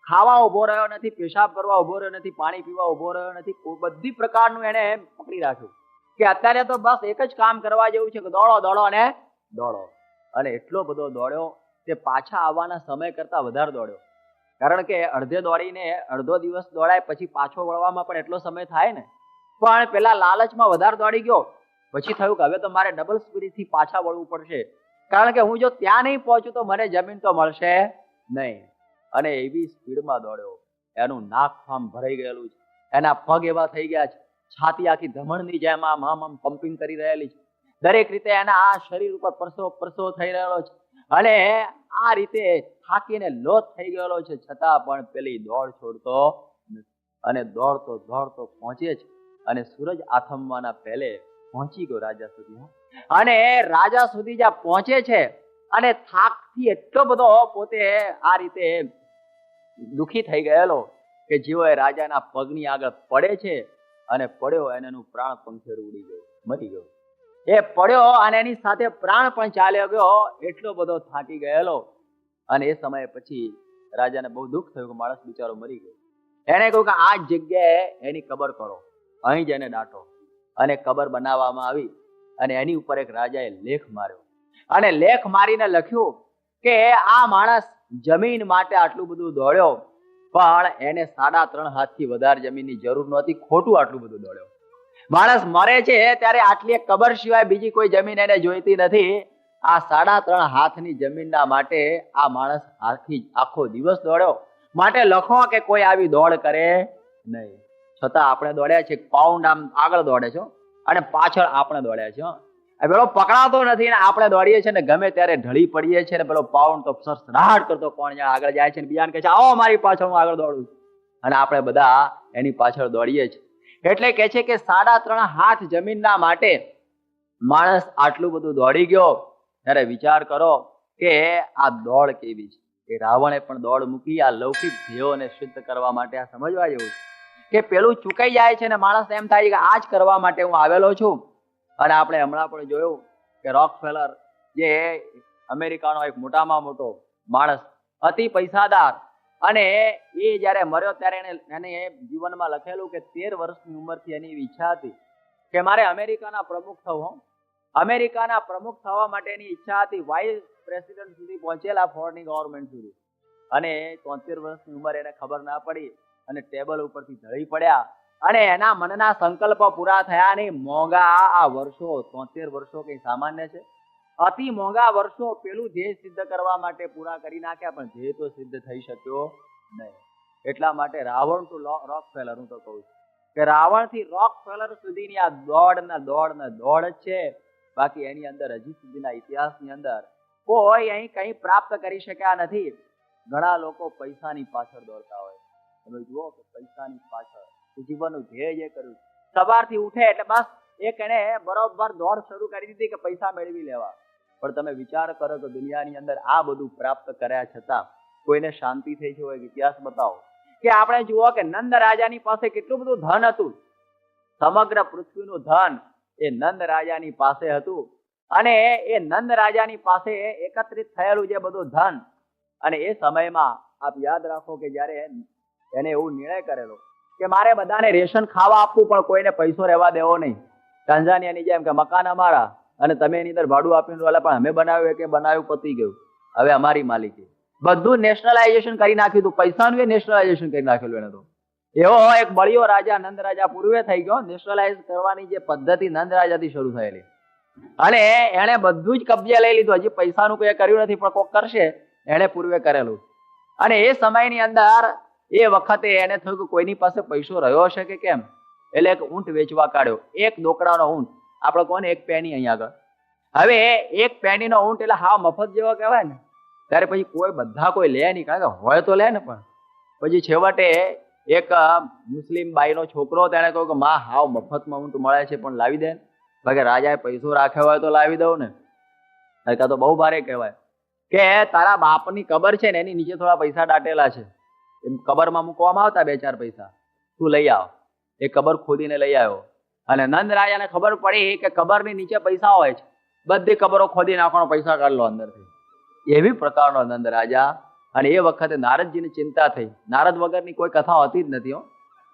ખાવા ઉભો રહ્યો નથી, પેશાબ કરવા ઉભો રહ્યો નથી, પાણી પીવા ઉભો રહ્યો નથી, બધી પ્રકારનું એને પકડી રાખ્યું કે અત્યારે તો બસ એક જ કામ કરવા જેવું છે કે દોડો દોડો અને દોડો. અને એટલો બધો દોડ્યો તે પાછા આવવાના સમય કરતા વધારે દોડ્યો, કારણ કે અડધે દોડીને અડધો દિવસ દોડાય પછી પાછો વળવામાં પણ એટલો સમય થાય ને. પણ પેલા લાલચમાં વધારે દોડી ગયો, પછી થયું કે હવે તો મારે ડબલ સ્પીડથી પાછા વળવું પડશે, કારણ કે હું જો ત્યાં નહીં પહોંચું તો મને જમીન તો મળશે નહીં. અને એવી સ્પીડમાં દોડ્યો, એનું નાક આમ ભરાઈ ગયેલું છે, એના પગ એવા થઈ ગયા છે, છાતી આખી ધમણની જેમ આમ પમ્પિંગ કરી રહેલી છે, દરેક રીતે એના આ શરીર ઉપર પરસો થઈ રહેલો છે, અને આ રીતે થાકીને લોથ થઈ ગયેલો છે, છતાં પણ પેલી દોડ છોડતો નથી. અને દોડતો પહોંચે છે, અને સૂરજ આથમવાના પહેલે પહોંચી ગયો રાજા સુધી. અને રાજા સુધી જ્યાં પહોંચે છે, અને થાકથી એટલો બધો પોતે આ રીતે દુખી થઈ ગયેલો કે જેવો એ રાજાના પગની આગળ પડે છે, અને પડ્યો અને એનું પ્રાણ પંખેરું ઉડી ગયું, મરી ગયો. એ પડ્યો અને એની સાથે પ્રાણ પણ ચાલ્યો ગયો, એટલો બધો થાકી ગયેલો. અને એ સમયે પછી રાજાને બહુ દુઃખ થયું કે માણસ બિચારો મરી ગયો. એને કહ્યું કે આ જગ્યાએ એની કબર કરો, અહીં જ એને દાટો. અને કબર બનાવવામાં આવી, અને એની ઉપર એક રાજાએ લેખ માર્યો, અને લેખ મારીને લખ્યું કે આ માણસ જમીન માટે આટલું બધું દોડ્યો, પણ એને 3.5 હાથથી વધારે જમીનની જરૂર નહોતી, ખોટું આટલું બધું દોડ્યો. માણસ મરે છે ત્યારે આટલી કબર સિવાય બીજી કોઈ જમીન એને જોઈતી નથી. આ 3.5 હાથની જમીનના માટે આ માણસ આખો દિવસ દોડ્યો. માટે લખો કે કોઈ આવી દોડ કરે નહીં. છતાં આપણે દોડ્યા છે, પાઉન્ડ આમ આગળ દોડે છે અને પાછળ આપણે દોડ્યા છે. પેલો પકડાતો નથી ને આપણે દોડીએ છીએ ને ગમે ત્યારે ઢળી પડીએ છીએ ને પેલો પાઉન્ડ તો સરસરાટ કરતો કોણ આગળ જાય છે ને બીજાને કહે છે આવો મારી પાછળ હું આગળ દોડું છું. અને આપણે બધા એની પાછળ દોડીએ છીએ. એટલે કે છે કે 3.5 હાથ જમીનના માટે માણસ આટલું બધું દોડી ગયો. ત્યારે વિચાર કરો કે આ દોડ કેવી છે. કે રાવણે પણ દોડ મૂકી આ લૌકિક ધ્યેયોને સિદ્ધ કરવા માટે. આ સમજવા જેવું છે કે પેલું ચૂકાઈ જાય છે ને માણસ એમ થાય કે આ જ કરવા માટે હું આવેલો છું. અને આપણે હમણાં પણ જોયું કે રોકફેલર જે અમેરિકાનો એક મોટામાં મોટો માણસ, અતિ પૈસાદાર, અને એ જયારે મર્યો ત્યારે એને જીવનમાં લખેલું કે 13 વર્ષની ઉંમરથી એની ઈચ્છા હતી કે મારે અમેરિકાના પ્રમુખ થવું. અમેરિકાના પ્રમુખ થવા માટેની ઈચ્છા હતી. વાઇસ પ્રેસિડેન્ટ સુધી પહોંચેલા, ફોરેન ગવર્મેન્ટ સુધી. અને 73 વર્ષની ઉંમર એને ખબર ના પડી અને ટેબલ ઉપરથી ઢળી પડ્યા. અને એના મનના સંકલ્પો પૂરા થયા નહીં. મોંઘા આ વર્ષો, 73 વર્ષો કઈ સામાન્ય છે? અતિ મોંઘા વર્ષો પેલું ધ્યેય સિદ્ધ કરવા માટે પૂરા કરી નાખ્યા, પણ ધ્યેય તો સિદ્ધ થઈ શક્યો નહીં. એટલા માટે રાવણ ટુ રોકફેલર, હું તો કહું છું કે રાવણ થી રોકફેલર સુધીની આ દોડ જ છે. બાકી એની અંદર હજી સુધીના ઇતિહાસની અંદર કોઈ અહીં કંઈ પ્રાપ્ત કરી શક્યા નથી. ઘણા લોકો પૈસાની પાછળ દોડતા હોય. તમે જુઓ કે પૈસાની પાછળ જીવનનું ધ્યેય જે કર્યું, સવારથી ઉઠે એટલે બસ એક એને બરોબર દોડ શરૂ કરી દીધી કે પૈસા મેળવી લેવા. પણ તમે વિચાર કરો કે દુનિયાની અંદર આ બધું પ્રાપ્ત કર્યા છતાં કોઈને શાંતિ થઈ છે હોય? ઇતિહાસ બતાવો કે આપણે જુઓ કે નંદ રાજાની પાસે કેટલું બધું ધન હતું. સમગ્ર પૃથ્વીનું ધન એ નંદ રાજાની પાસે હતું. અને એ નંદ રાજાની પાસે એકત્રિત થયેલું જે બધું ધન, અને એ સમયમાં આપ યાદ રાખો કે જ્યારે એને એવું નિર્ણય કરેલો કે મારે બધાને રેશન ખાવા આપવું પણ કોઈને પૈસો રહેવા દેવો નહીં. ટાંઝાનિયાની જેમ કે મકાન અમારા અને તમે એની અંદર ભાડું આપીને પણ અમે બનાવ્યું કે બનાવ્યું, પતી ગયું, હવે અમારી માલિકી. બધું નેશનલાઇઝેશન કરી નાખ્યું હતું. પૈસાનું એ નેશનલાઇઝેશન કરી નાખેલું એને તો. એવો એક બળિયો રાજા નંદ રાજા પૂર્વે થઈ ગયો. નેશનલાઇઝ કરવાની જે પદ્ધતિ નંદ રાજાથી શરૂ થયેલી, અને એને બધું જ કબજે લઈ લીધું. હજી પૈસાનું કોઈ કર્યું નથી, પણ કોક કરશે, એને પૂર્વે કરેલું. અને એ સમયની અંદર એ વખતે એને થયું કે કોઈની પાસે પૈસો રહ્યો હશે કે કેમ, એટલે એક ઊંટ વેચવા કાઢ્યો. એક દોકડાનો ઊંટ, આપણે કોને એક પેની અહીંયા આગળ. હવે એક પેનીનો ઊંટ એટલે હાવ મફત જેવો કહેવાય ને. ત્યારે પછી કોઈ લે નહીં, કારણ કે હોય તો લે ને. પણ પછી છેવટે એક મુસ્લિમ બાઈનો છોકરો તેને કહ્યું કે માં હાવ મફતમાં ઊંટ મળે છે પણ લાવી દે. બાકી રાજાએ પૈસો રાખ્યો હોય તો લાવી દઉં ને. કાં તો બહુ ભારે કહેવાય કે તારા બાપની કબર છે ને એની નીચે થોડા પૈસા દાટેલા છે, એમ કબરમાં મૂકવામાં આવતા 2-4 પૈસા, તું લઈ આવ. એ કબર ખોદીને લઈ આવ્યો. અને નંદ રાજાને ખબર પડી કે કબરની નીચે પૈસા હોય છે. બધી કબરો ખોદી નાખવાનો, પૈસા કાઢ લો અંદરથી. એવી પ્રકારનો નંદ રાજા. અને એ વખતે નારદજીને ચિંતા થઈ. નારદ વગરની કોઈ કથા હોતી જ નથી.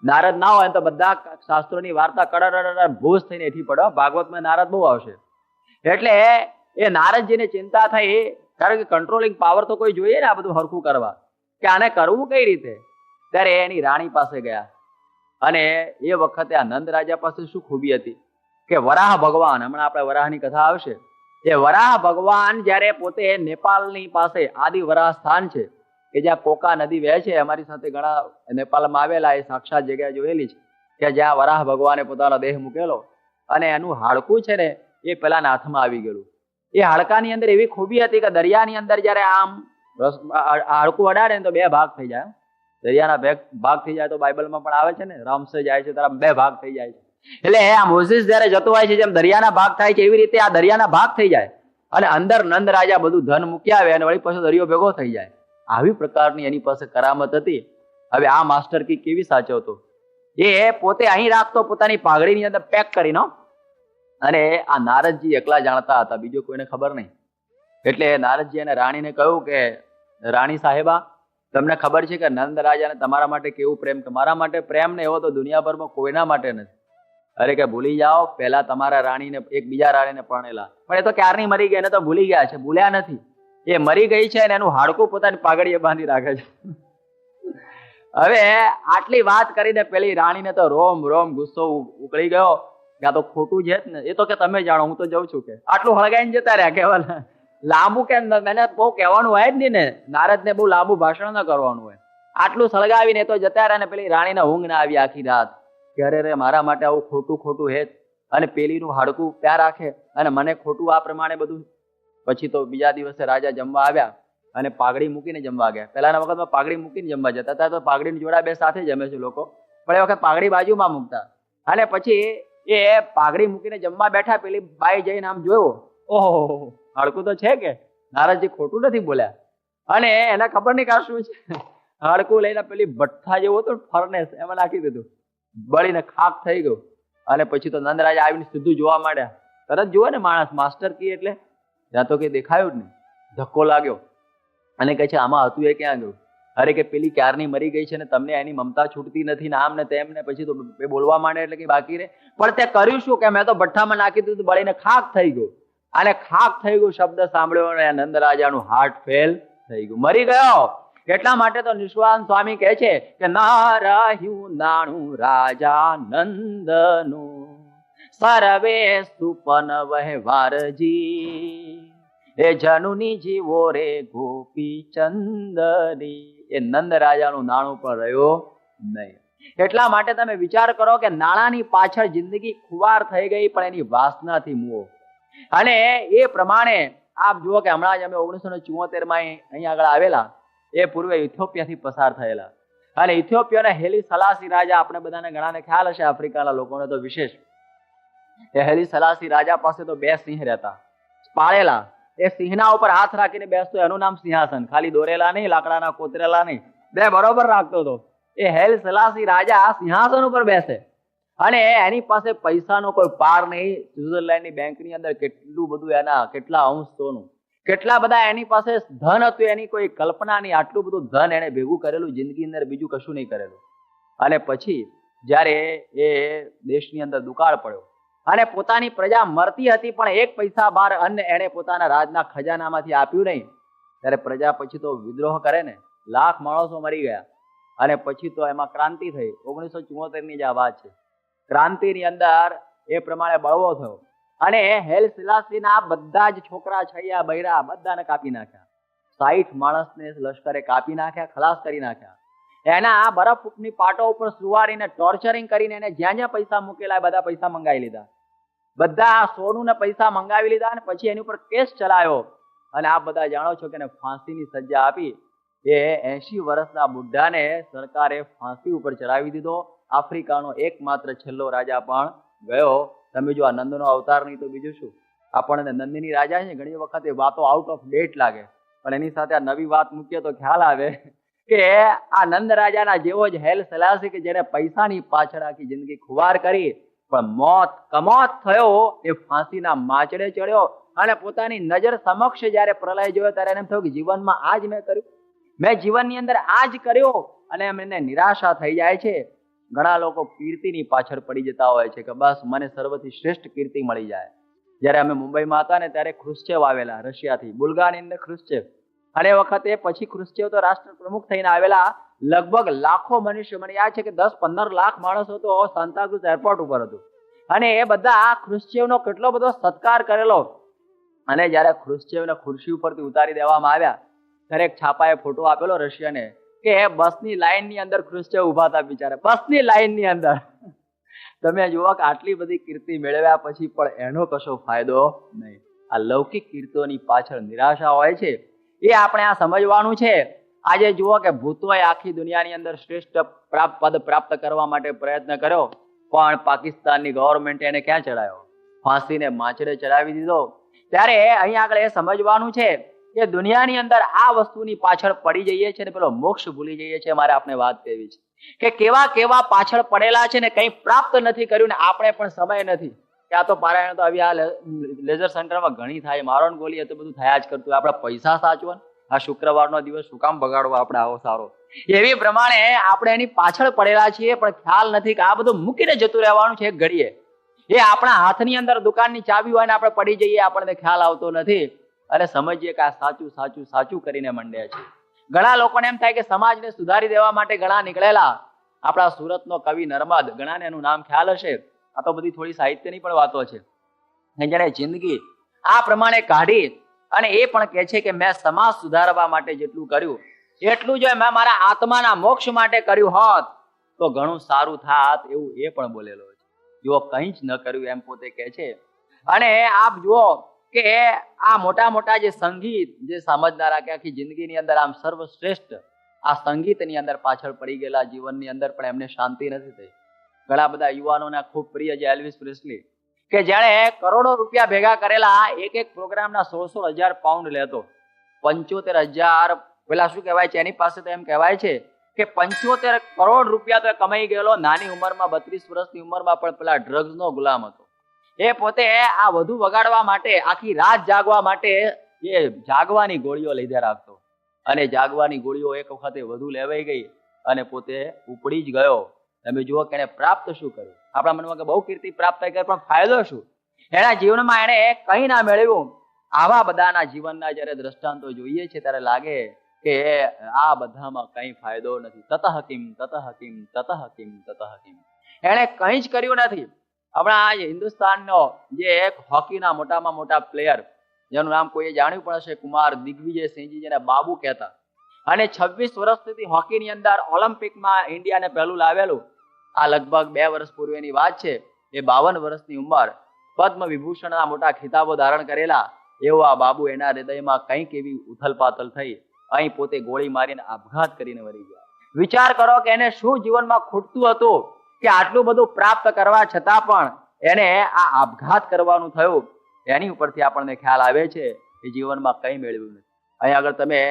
નારદ ના હોય તો બધા શાસ્ત્રોની વાર્તા કડર ભૂસ થઈને એઠી પડે. ભાગવતમાં નારદ બહુ આવશે. એટલે એ નારદજીને ચિંતા થઈ, કારણ કે કંટ્રોલિંગ પાવર તો કોઈ જોઈએ ને આ બધું હરખું કરવા, કે આને કરવું કઈ રીતે. ત્યારે એની રાણી પાસે ગયા. અને એ વખતે આ નંદ રાજા પાસે શું ખૂબી હતી કે વરાહ ભગવાન, હમણાં આપણે વરાહની કથા આવશે, એ વરાહ ભગવાન જયારે પોતે નેપાળની પાસે આદિ વરાહ સ્થાન છે કે જ્યાં કોકા નદી વહે છે. અમારી સાથે ઘણા નેપાળમાં આવેલા, એ સાક્ષાત જગ્યા જોયેલી છે કે જ્યાં વરાહ ભગવાને પોતાનો દેહ મૂકેલો. અને એનું હાડકું છે ને એ પેલાના હાથમાં આવી ગયેલું. એ હાડકાની અંદર એવી ખૂબી હતી કે દરિયાની અંદર જયારે આમ હાડકું અડાડે ને તો 2 ભાગ થઈ જાય. દરિયાના ભાગ થઈ જાય તો બાઇબલમાં પણ આવે છે ને, રામસે જાય છે ત્યારે 2 ભાગ થઈ જાય છે. એટલે આ મોઝીસ જયારે જતો હોય છે, જેમ દરિયાના ભાગ થાય છે એવી રીતે આ દરિયાના ભાગ થઈ જાય. અને અંદર નંદ રાજા બધું ધન મૂકી આવે અને વળી પાછો દરિયો ભેગો થઈ જાય. આવી પ્રકારની એની પાસે કરામત હતી. હવે આ માસ્ટર કી કેવી સાચવતો, એ પોતે અહીં રાખતો પોતાની પાઘડીની અંદર પેક કરીને. અને આ નારદજી એકલા જાણતા હતા, બીજો કોઈને ખબર નહીં. એટલે નારદજી અને રાણીને કહ્યું કે રાણી સાહેબા, તમને ખબર છે કે નંદ રાજાને તમારા માટે કેવું પ્રેમ, કે મારા માટે પ્રેમ ને એવો તો દુનિયાભરમાં કોઈના માટે નથી. અરે કે ભૂલી જાઓ, પહેલા તમારા રાણીને એક બીજા રાણીને પરણેલા, પણ એ તો ક્યારની મરી ગયા, એને તો ભૂલી ગયા છે, ભૂલ્યા નથી. એ મરી ગઈ છે અને એનું હાડકું પોતાની પાઘડીએ બાંધી રાખે છે. હવે આટલી વાત કરીને પેલી રાણીને તો રોમ રોમ ગુસ્સો ઉકળી ગયો કે આ તો ખોટું છે જ ને. એ તો કે તમે જાણો, હું તો જઉં છું. કે આટલું હળગાઈને જતા રહ્યા. કેવા લાંબુ કેમ, મને બહુ કહેવાનું હોય જ નહીં ને, નારદને બહુ લાંબુ ભાષણ ન કરવાનું હોય. આટલું સળગાવીને તો જતા રહ્યા. ને પેલી રાણીને ઊંઘ ના આવી આખી રાત કે અરે રે મારા માટે આવું ખોટું હેત, અને પેલીનું હાડકું ત્યાં રાખે અને મને ખોટું આ પ્રમાણે બધું. પછી તો બીજા દિવસે રાજા જમવા આવ્યા અને પાઘડી મૂકીને જમવા ગયા. પહેલાના વખતમાં પાઘડી મૂકીને જમવા જતા હતા, તો પાઘડીની જોડા બે સાથે જમે છે લોકો, પણ એ વખત પાઘડી બાજુમાં મૂકતા. અને પછી એ પાઘડી મૂકીને જમવા બેઠા, પેલી બાઈ જઈને આમ જોયો, ઓહો હાડકું તો છે કે નારદજી ખોટું નથી બોલ્યા. અને એને ખબર નહીં કે શું છે. હાડકું લઈને પેલી ભઠ્ઠા જેવું હતું ફર્નેસ, એમાં નાખી દીધું, બળીને ખાક થઈ ગયું. અને પછી તો નંદરાજા આવીને સીધું જોવા માંડ્યા. તરત જુઓ ને માણસ, માસ્ટર કી એટલે ત્યાં તો કઈ દેખાયું જ નહીં. ધક્કો લાગ્યો અને કહે છે આમાં હતું એ ક્યાં ગયું? અરે કે પેલી ક્યારની મરી ગઈ છે ને તમને એની મમતા છૂટતી નથી ને આમ ને તેમ ને. પછી તો બોલવા માંડે એટલે કે બાકી રહે. પણ તે કર્યું શું કે મેં તો ભઠ્ઠામાં નાખી દીધું, બળીને ખાક થઈ ગયું. અને ખાક થઈ ગયું શબ્દ સાંભળ્યો અને નંદરાજાનું હાર્ટ ફેલ થઈ ગયું, મરી ગયો. એટલા માટે તો નિસ્વાન સ્વામી કહે છે કે ના રહ્યું નાણું રાજા નંદનું, સર્વે સુપન વહેવારજી, એ જનુની જીવો રે ગોપી ચંદની. એ નંદ રાજાનું નાણું પણ રહ્યો નહીં. એટલા માટે તમે વિચાર કરો કે નાણાંની પાછળ જિંદગી ખુવાર થઈ ગઈ, પણ એની વાસનાથી મોહ. અને એ પ્રમાણે આપ જુઓ કે હમણાં જ અમે 1974માં અહીંયા આગળ આવેલા, એ પૂર્વે ઇથિયોપિયાથી પસાર થયેલા. અને ઇથિયોપિયાના હેલી સલાસી રાજા, આપણે બધાને ઘણાને ખ્યાલ હશે, આફ્રિકાના લોકોને તો વિશેષ. એ હેલી સલાસી રાજા પાસે તો 2 સિંહ રહેતા પાળેલા. એ સિંહના ઉપર હાથ રાખીને બેસતો, એનું નામ સિંહાસન. ખાલી દોરેલા નહીં, લાકડાના કોતરેલા નહીં, 2 બરોબર રાખતો હતો. એ હેલ સલાસી રાજા સિંહાસન ઉપર બેસે અને એની પાસે પૈસાનો કોઈ પાર નહીં. સ્વિટ્ઝરલેન્ડની બેંકની અંદર કેટલું બધું એના, કેટલા અંશ સોનું, કેટલા બધા એની પાસે ધન હતું, એની કોઈ કલ્પના નહીં. આટલું બધું ધન એને ભેગું કરેલું, જિંદગી અંદર બીજું કશું નહીં કરેલું. અને પછી જ્યારે એ દેશની અંદર દુકાળ પડ્યો અને પોતાની પ્રજા મરતી હતી, પણ 1 પૈસા બાર અન્ન એને પોતાના રાજના ખજાનામાંથી આપ્યું નહીં, ત્યારે પ્રજા પછી તો વિદ્રોહ કરે ને, લાખ માણસો મરી ગયા. અને પછી તો એમાં ક્રાંતિ થઈ. 1974ની જ આ વાત છે. ક્રાંતિની અંદર એ પ્રમાણે બળવો થયો અને હેલ સિલાસીના બધા જ છોકરા છૈયા બૈરા બધાને કાપી નાખ્યા. 60 માણસને લશ્કરે કાપી નાખ્યા, ખલાસ કરી નાખ્યા. એના બરફની પાટો ઉપર સુવાડીને ટોર્ચરિંગ કરીને એને જ્યાં જ્યાં પૈસા મૂકેલા બધા પૈસા મંગાવી લીધા. બધા સોનું ને પૈસા મંગાવી લીધા અને પછી એની ઉપર કેસ ચલાવ્યો. અને આપ બધા જાણો છો કે એને ફાંસીની સજા આપી. એ 80 વર્ષના બુઢાને સરકારે ફાંસી ઉપર ચડાવી દીધો. આફ્રિકાનો એકમાત્ર છેલ્લો રાજા પણ ગયો. તમે જો આ નંદનો અવતાર નહીં તો બીજું શું. આપણને નંદિની રાજા છે, ઘણી વખત એ વાતો આઉટ ઓફ ડેટ લાગે, પણ એની સાથે આ નવી વાત મૂકીએ તો ખ્યાલ આવે કે આ નંદ રાજાના જેવો જ હેલ સલાસી કે જેને પૈસાની પાછળ આખી જિંદગી ખુવાર કરી, પણ મોત કમોત થયો. એ ફાંસીના માચડે ચડ્યો અને પોતાની નજર સમક્ષ જયારે પ્રલય જોયો ત્યારે એને થયું કે જીવનમાં આ જ મેં કર્યું, મેં જીવનની અંદર આ જ કર્યો. અને એમને નિરાશા થઈ જાય છે. ઘણા લોકો કીર્તિની પાછળ પડી જતા હોય છે કે બસ મને સર્વથી શ્રેષ્ઠ કીર્તિ મળી જાય. જયારે અમે મુંબઈમાં હતા ને ત્યારે ખુશ્ચેવ આવેલા રશિયાથી, બુલ્ગારીની અંદર ખુશ્ચેવ. અને એ વખતે પછી ખુશ્ચેવ તો રાષ્ટ્ર પ્રમુખ થઈને આવેલા. લગભગ લાખો મનુષ્ય, મને યાદ છે કે 10-15 લાખ માણસો તો સાન્તાક્રુઝ એરપોર્ટ ઉપર હતું. અને એ બધા ખુશ્ચેવનો કેટલો બધો સત્કાર કરેલો. અને જયારે ખુશ્ચેવને ખુરશી ઉપરથી ઉતારી દેવામાં આવ્યા ત્યારે એક છાપાએ ફોટો આપેલો રશિયાને કે બસની લાઈનની અંદર ખુશ્ચેવ ઉભા હતા બિચારા, બસની લાઈનની અંદર. તમે જુઓ કે આટલી બધી કીર્તિ મેળવ્યા પછી પણ એનો કશો ફાયદો નહીં. આ લૌકિક કીર્તિઓની પાછળ નિરાશા હોય છે, એ આપણે આ સમજવાનું છે. આજે જુઓ કે ભૂતોએ આખી દુનિયાની અંદર શ્રેષ્ઠ પદ પ્રાપ્ત કરવા માટે પ્રયત્ન કર્યો, પણ પાકિસ્તાનની ગવર્મેન્ટ એને ક્યાં ચડાયો? ફાંસીને માચડે ચડાવી દીધો. ત્યારે અહીંયા આગળ એ સમજવાનું છે કે દુનિયાની અંદર આ વસ્તુની પાછળ પડી જઈએ છીએ ને પેલો મોક્ષ ભૂલી જઈએ છીએ. મારે આપણે વાત કરવી છે કે કેવા કેવા પાછળ પડેલા છે ને કંઈ પ્રાપ્ત નથી કર્યું ને આપણે પણ સમય નથી. ત્યાં તો પારાયણ તો આવી આ લેઝર સેન્ટરમાં ઘણી થાય, મારણ ગોલી તો બધું થયા જ કરતું. આપણે પૈસા સાચવા, આ શુક્રવારનો દિવસ શું કામ બગાડવો આપણે આવો સારો? એવી પ્રમાણે આપણે એની પાછળ પડેલા છીએ, પણ ખ્યાલ નથી કે આ બધું મૂકીને જતું રહેવાનું છે એક ઘડીએ. એ આપણા હાથની અંદર દુકાનની ચાવી હોય ને આપણે પડી જઈએ, આપણને ખ્યાલ આવતો નથી. અને સમજીએ કે આ સાચું સાચું સાચું કરીને મંડ્યા છે. ઘણા લોકોને એમ થાય કે સમાજને સુધારી દેવા માટે ઘણા નીકળેલા. આપણા સુરતનો કવિ નર્મદ, ઘણાને એનું નામ ખ્યાલ હશે. આ તો બધી થોડી સાહિત્યની પણ વાતો છે. જેને જિંદગી આ પ્રમાણે કાઢી અને એ પણ કહે છે કે મેં સમાજ સુધારવા માટે જેટલું કર્યું એટલું જો મેં મારા આત્માના મોક્ષ માટે કર્યું હોત તો ઘણું સારું થાત, એવું એ પણ બોલેલો છે. જો કંઈ જ ન કર્યું એમ પોતે કહે છે. અને આપ જુઓ કે આ મોટા મોટા જે સંગીત જે સમજનારા કે આખી જિંદગીની અંદર આમ સર્વશ્રેષ્ઠ આ સંગીતની અંદર પાછળ પડી ગયેલા જીવનની અંદર પણ એમને શાંતિ નથી થઈ. ઘણા બધા યુવાનોના ખૂબ પ્રિય છે એલ્વિસ પ્રેસ્લી, કે જેણે કરોડો રૂપિયા ભેગા કરેલા, એક એક પ્રોગ્રામના 16,000 પાઉન્ડ લેતો. 75,000 પેલા શું કહેવાય છે એની પાસે તો એમ કહેવાય છે કે 75 કરોડ રૂપિયા તો કમાઈ ગયેલો. નાની ઉંમરમાં 32 વર્ષની ઉંમરમાં પણ પેલા ડ્રગ્સનો ગુલામ હતો. એ પોતે આ વધુ વગાડવા માટે આખી રાત જાગવા માટે એ જાગવાની ગોળીઓ લીધે રાખતો, અને જાગવાની ગોળીઓ એક વખતે વધુ લેવાઈ ગઈ અને પોતે ઉપડી જ ગયો. તમે જુઓ કે એને પ્રાપ્ત શું કર્યું. આપણા મનમાં કે બહુ કીર્તિ પ્રાપ્ત થઈ ગઈ, પણ ફાયદો શું? એના જીવનમાં એને કંઈ ના મેળવ્યું. આવા બધાના જીવનના જયારે દ્રષ્ટાંતો જોઈએ છે ત્યારે લાગે કે આ બધામાં કઈ ફાયદો નથી. તતઃ કિમ તતઃ કિમ તતઃ કિમ તતઃ કિમ. એણે કંઈ જ કર્યું નથી. આપણા હિન્દુસ્તાનનો જે એક હોકીના મોટામાં મોટા પ્લેયર, જેનું નામ કોઈએ જાણ્યું પણ હશે, કુમાર દિગ્વિજયસિંહજી, જેને બાબુ કહેતા, અને 26 વર્ષ સુધી હોકીની અંદર ઓલિમ્પિકમાં ઇન્ડિયાને પહેલું લાવેલું. આ લગભગ 2 વર્ષ પૂર્વેની વાત છે. એ 52 વર્ષની ઉંમર, પદ્મ વિભૂષણના મોટા ખિતાબો ધારણ કરેલા એવો આ બાબુ, એના હૃદયમાં કંઈક એવી ઉથલપાથલ થઈ, અહીં પોતે ગોળી મારીને આપઘાત કરીને મરી ગયા. વિચાર કરો કે એને શું જીવનમાં ખૂટતું હતું કે આટલું બધું પ્રાપ્ત કરવા છતાં પણ એને આ આપઘાત કરવાનું થયું. એની ઉપરથી આપણને ખ્યાલ આવે છે કે જીવનમાં કંઈ મેળવ્યું નથી. અહીં આગળ તમે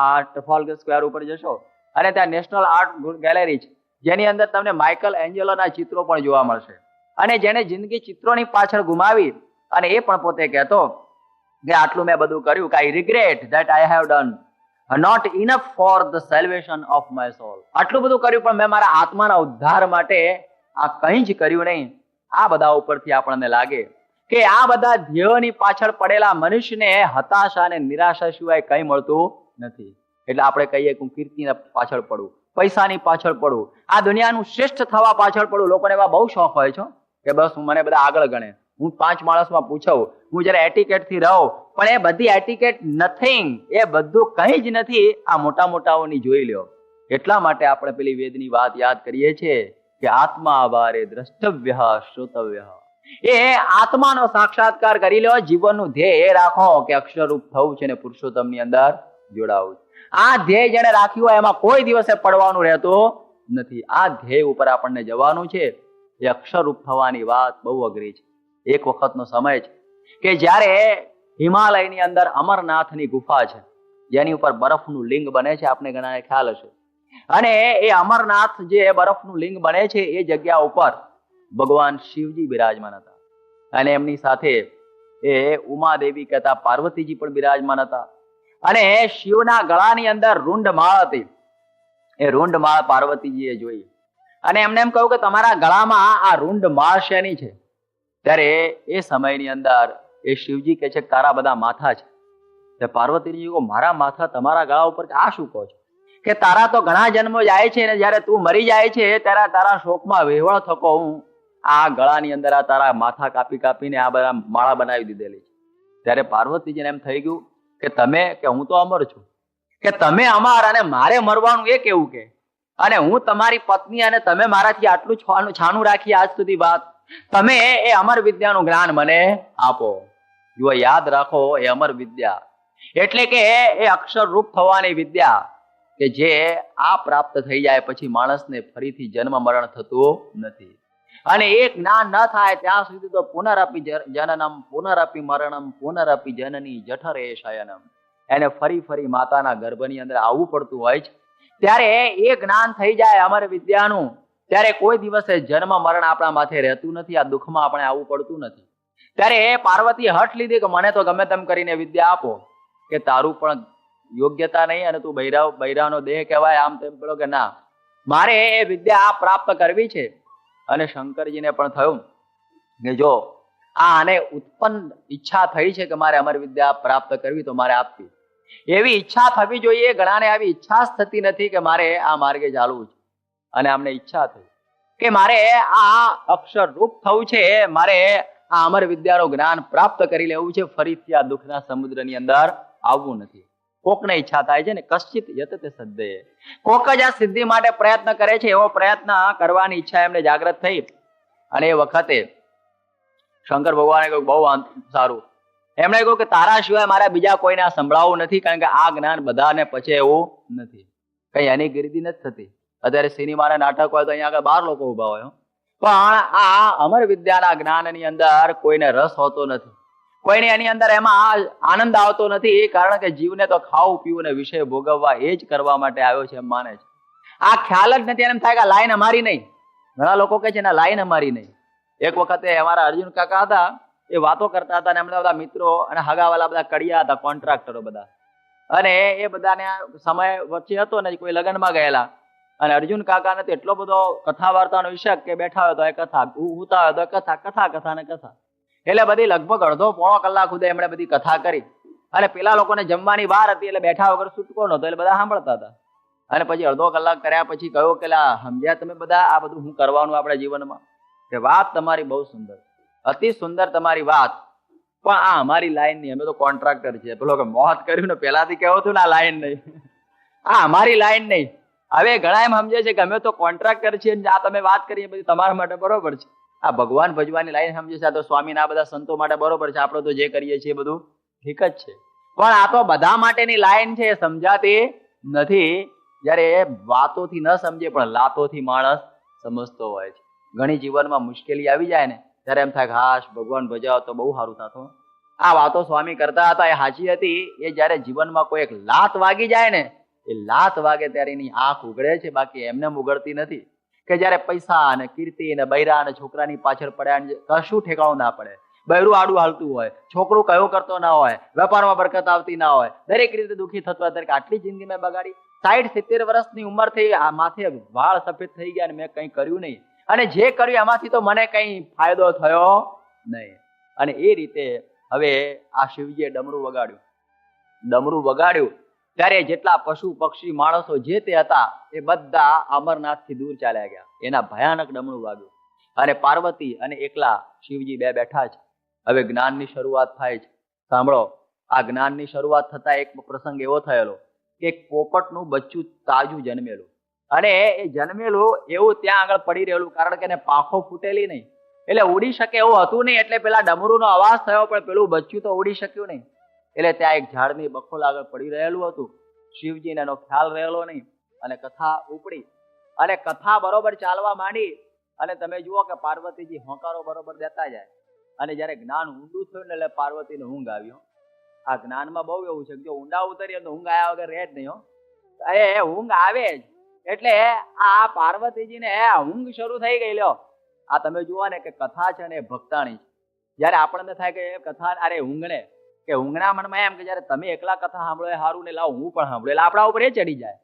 આ ટ્રફાલ્ગર સ્ક્વેર ઉપર જશો અને ત્યાં નેશનલ આર્ટ ગેલેરી છે, જેની અંદર તમને માઇકલ એન્જેલોના ચિત્રો પણ જોવા મળશે. અને જેને જિંદગી ચિત્રોની પાછળ ગુમાવી, અને એ પણ પોતે કહેતો કે આટલું મેં બધું કર્યું કે I regret that I have done not enough for the salvation of my soul. આટલું બધું કર્યું પણ મેં મારા આત્માના ઉદ્ધાર માટે આ કંઈ જ કર્યું નહીં. આ બધા ઉપરથી આપણને લાગે કે આ બધા ધ્યેયોની પાછળ પડેલા મનુષ્યને હતાશા અને નિરાશા સિવાય કંઈ મળતું નથી. એટલે આપણે કહીએ કે હું કીર્તિના પાછળ પડું, પૈસાની પાછળ પડું, આ દુનિયાનું શ્રેષ્ઠ થવા પાછળ પડું. લોકોને એવા બહુ શોખ હોય છે કે બસ હું મને બધા આગળ ગણે, હું 5 માણસમાં પૂછું, હું જયારે એટિકેટ થી રહું. પણ એ બધી એટિકેટ નથિંગ, એ બધું કંઈ જ નથી. આ મોટા મોટાઓની જોઈ લ્યો. એટલા માટે આપણે પેલી વેદની વાત યાદ કરીએ છીએ કે આત્મા આવારે દ્રષ્ટવ્ય શ્રોતવ્ય. એ આત્માનો સાક્ષાત્કાર કરી લો. જીવનનું ધ્યેય એ રાખો કે અક્ષરરૂપ થવું છે ને પુરુષોત્તમની અંદર જોડાવું. આ ધ્યેય જેને રાખ્યું હોય એમાં કોઈ દિવસે પડવાનું રહેતું નથી. આ ધ્યેય ઉપર આપણને જવાનું છે. એ અક્ષરરૂપ થવાની વાત બહુ અઘરી છે. એક વખતનો સમય છે કે જ્યારે હિમાલયની અંદર અમરનાથની ગુફા છે, જેની ઉપર બરફનું લિંગ બને છે. આપને ઘણાને ખ્યાલ હશે. અને એ અમરનાથ જે બરફનું લિંગ બને છે એ જગ્યા ઉપર ભગવાન શિવજી બિરાજમાન હતા, અને એમની સાથે એ ઉમાદેવી કહેતા પાર્વતીજી પણ બિરાજમાન હતા. અને શિવના ગળાની અંદર રૂંડ માળ હતી. એ રૂંડ માળ પાર્વતીજીએ જોઈ અને એમને એમ કહ્યું કે તમારા ગળામાં આ રૂંડ માળ શેની છે? ત્યારે એ સમયની અંદર એ શિવજી કહે છે કે તારા બધા માથા છે. પાર્વતીજી કહો મારા માથા તમારા ગળા ઉપર? આ શું કહો છો? કે તારા તો ઘણા જન્મો જાય છે ને જયારે તું મરી જાય છે ત્યારે તારા શોકમાં વેવળ થકો હું આ ગળાની અંદર આ તારા માથા કાપી કાપીને આ બધા માળા બનાવી દીધેલી છે. ત્યારે પાર્વતીજીને એમ થઈ ગયું કે તમે કે હું તો અમર છું, કે તમે અમર અને મારે મરવાનું એ કેવું કે, અને હું તમારી પત્ની અને તમે મારાથી આટલું છાનું રાખી આજ સુધી વાત, તમે એ અમર વિદ્યાનું જ્ઞાન મને આપો. જો યાદ રાખો, એ અમર વિદ્યા એટલે કે એ અક્ષર રૂપ થવાની વિદ્યા કે જે આ પ્રાપ્ત થઈ જાય પછી માણસને ફરીથી જન્મ મરણ થતું નથી. અને એ જ્ઞાન ન થાય ત્યાં સુધી તો પુનરપી જનનમ પુનરપી મરણમ પુનરપી જનની જઠરે શયનમ, એને ફરી ફરી માતાના ગર્ભની અંદર આવવું પડતું હોય છે. ત્યારે એ જ્ઞાન થઈ જાય અમર વિદ્યાનું, ત્યારે કોઈ દિવસે જન્મ મરણ આપણા માથે રહેતું નથી. આ દુઃખમાં આપણે આવવું પડતું નથી. ત્યારે એ પાર્વતી હઠ લીધી કે મને તો ગમે તેમ કરીને વિદ્યા આપો, કે તારું પણ યોગ્યતા નહીં અને તું બૈરાનો દેહ કહેવાય આમ તેમ પેલો કે ના, મારે એ વિદ્યા પ્રાપ્ત કરવી છે. અને શંકરજીને પણ થયું કે જો આને ઉત્પન્ન ઈચ્છા થઈ છે કે મારે અમર વિદ્યા પ્રાપ્ત કરવી તો મારે આપવી, એવી ઈચ્છા થવી જોઈએ. ઘણાને આવી ઈચ્છા જ થતી નથી કે મારે આ માર્ગે ચાલવું છે. અને અમને ઈચ્છા થઈ કે મારે આ અક્ષર રૂપ થવું છે, મારે આ અમર વિદ્યાનું જ્ઞાન પ્રાપ્ત કરી લેવું છે, ફરીથી આ દુઃખના સમુદ્રની અંદર આવવું નથી. કોકને ઈચ્છા થાય છે ને, કશ્ચિત યતતે સદ્ધયે, કોક જ આ સિદ્ધિ માટે પ્રયત્ન કરે છે. એવો પ્રયત્ન કરવાની ઈચ્છા એમને જાગૃત થઈ. અને એ વખતે શંકર ભગવાને કહ્યું બહુ સારું, એમણે કહ્યું કે તારા સિવાય મારે બીજા કોઈને આ સંભળાવવું નથી, કારણ કે આ જ્ઞાન બધાને પચે એવું નથી. કઈ એની ગીર્દી નથી થતી. અત્યારે સિનેમાના નાટક હોય તો અહીંયા આગળ 12 લોકો ઉભા હોય, પણ આ અમર વિદ્યાના જ્ઞાનની અંદર કોઈને રસ હોતો નથી, કોઈને એની અંદર એમાં આનંદ આવતો નથી, કારણ કે જીવને તો ખાવું પીવું ને વિષય ભોગવવા એ જ કરવા માટે આવ્યો છે એમ માને છે. આ ખ્યાલ જ નથી. એમ થાય કે લાઈન અમારી નહીં. ઘણા લોકો કહે છે ને લાઈન અમારી નહીં. એક વખતે અમારા અર્જુન કાકા હતા, એ વાતો કરતા હતા, અને એમના બધા મિત્રો અને હગાવાલા બધા કડિયા હતા, કોન્ટ્રાક્ટરો બધા, અને એ બધાને સમય વચ્ચે હતો ને કોઈ લગ્નમાં ગયેલા, અને અર્જુન કાકાને તો એટલો બધો કથા વાર્તાનો વિષય કે બેઠા હોય તો એ કથા, ઉતા હોય તો કથા, કથા કથા ને કથા. એટલે બધી લગભગ અડધો પોણો કલાક સુધી એમણે બધી કથા કરી, અને પેલા લોકોને જમવાની વાર હતી એટલે બેઠા વગર છૂટકો નહોતો, એટલે બધા સાંભળતા હતા. અને પછી અડધો કલાક કર્યા પછી કહ્યું કે સમજ્યા તમે બધા આ બધું શું કરવાનું આપણે જીવનમાં? કે વાત તમારી બહુ સુંદર, અતિ સુંદર તમારી વાત, પણ આ અમારી લાઈન નહીં, અમે તો કોન્ટ્રાક્ટર છે. પેલો કે મોહત કર્યું ને પેલાથી કહેવું હતું ને આ લાઈન નહીં, આ અમારી લાઈન નહીં. હવે ઘણા એમ સમજે છે કે અમે તો કોન્ટ્રાક્ટર છીએ, આ તમે વાત કરીએ બધી તમારા માટે બરોબર છે. આ ભગવાન ભજવાની લાઈન સમજે છે, આ તો સ્વામીના બધા સંતો માટે બરોબર છે, આપણે તો જે કરીએ છીએ બધું ઠીક જ છે, પણ આ તો બધા માટેની લાઈન છે, સમજાતી નથી. જયારે વાતોથી ન સમજે પણ લાતોથી માણસ સમજતો હોય છે. ઘણી જીવનમાં મુશ્કેલી આવી જાય ને ત્યારે એમ થાય હાશ ભગવાન ભજાવો તો બહુ સારું થતું. આ વાતો સ્વામી કરતા હતા એ સાચી હતી. એ જયારે જીવનમાં કોઈ એક લાત વાગી જાય ને, એ લાત વાગે ત્યારે એની આંખ ઉઘડે છે, બાકી એમને ઉઘડતી નથી. કે જયારે પૈસા અને કીર્તિ અને બૈરા અને છોકરાની પાછળ પડ્યા કશું ઠેકાણું ના પડે, બૈરું આડું હાલતું હોય, છોકરું કયો કરતો ના હોય, વેપારમાં બરકત આવતી ના હોય, દરેક રીતે દુઃખી થતો હોય, આટલી જિંદગી મેં બગાડી, 60-70 વર્ષની ઉંમર થઈ, આ માથે વાળ સફેદ થઈ ગયા અને મેં કંઈ કર્યું નહીં, અને જે કર્યું એમાંથી તો મને કઈ ફાયદો થયો નહીં. અને એ રીતે હવે આ શિવજીએ ડમરું વગાડ્યું. ડમરું વગાડ્યું ત્યારે જેટલા પશુ પક્ષી માણસો જે તે હતા એ બધા અમરનાથથી દૂર ચાલ્યા ગયા. એના ભયાનક ડમરું વાગ્યું, અને પાર્વતી અને એકલા શિવજી બે બેઠા છે. હવે જ્ઞાનની શરૂઆત થાય છે. સાંભળો, આ જ્ઞાનની શરૂઆત થતા એક પ્રસંગ એવો થયેલો કે એક પોપટનું બચ્ચું તાજું જન્મેલું, અને એ જન્મેલું એવું ત્યાં આગળ પડી રહેલું, કારણ કે એને પાંખો ફૂટેલી નહીં, એટલે ઉડી શકે એવું હતું નહીં. એટલે પેલા ડમરૂનો અવાજ થયો પણ પેલું બચ્ચું તો ઉડી શક્યું નહીં. એટલે ત્યાં એક ઝાડની બખોલ આગળ પડી રહેલું હતું. શિવજીને એનો ખ્યાલ રહેલો નહીં, અને કથા ઉપડી, અને કથા બરોબર ચાલવા માંડી. અને તમે જુઓ કે પાર્વતીજી હોંકારો બરોબર દેતા જાય, અને જયારે જ્ઞાન ઊંડું થયું ને એટલે પાર્વતીને ઊંઘ આવ્યો. આ જ્ઞાનમાં બહુ એવું છે કે જો ઊંડા ઉતરીએ તો ઊંઘ આવ્યા વગર રહે જ નહીં હો, એ ઊંઘ આવે જ. એટલે આ પાર્વતીજીને ઊંઘ શરૂ થઈ ગઈ. લ્યો, આ તમે જુઓ ને કે કથા છે ને ભક્તાણી છે. જયારે આપણને થાય કે કથા અરે ઊંઘને કે ઊંઘના મનમાં એમ કે જયારે તમે એકલા કથા સાંભળો એ સારું ને લાવ હું પણ સાંભળો, એટલે આપણા ઉપર એ ચડી જાય,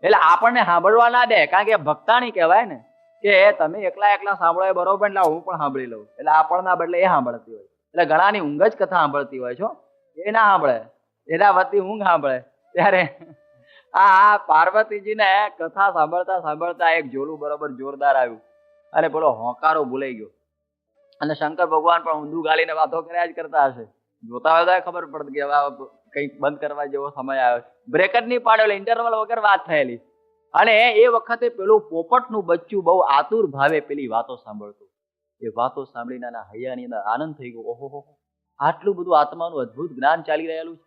એટલે આપણને સાંભળવા ના દે, કારણ કે ભક્તાણી કહેવાય ને કે તમે એકલા એકલા સાંભળો એ બરોબર, એટલે હું પણ સાંભળી લઉં, એટલે આપણના બદલે એ સાંભળતી હોય. એટલે ઘણાની ઊંઘ જ કથા સાંભળતી હોય છો, એ ના સાંભળે, એના વતી ઊંઘ સાંભળે. ત્યારે આ પાર્વતીજીને કથા સાંભળતા સાંભળતા એક ઝોલું બરોબર જોરદાર આવ્યું, અને પેલો હોંકારો ભૂલાઈ ગયો. અને શંકર ભગવાન પણ ઊંધું ગાલીને વાતો કર્યા જ કરતા હશે. જોતા હોય તો ખબર પડતી કે હવે કંઈક બંધ કરવા જેવો સમય આવ્યો, બ્રેક જ નહીં પાડ્યો, ઇન્ટરવલ વગર વાત થયેલી. અને એ વખતે પેલું પોપટનું બચ્ચું બહુ આતુર ભાવે પેલી વાતો સાંભળતું. એ વાતો સાંભળીને એના હૈયાની અંદર આનંદ થઈ ગયો. ઓહો, આટલું બધું આત્માનું અદ્ભુત જ્ઞાન ચાલી રહેલું છે.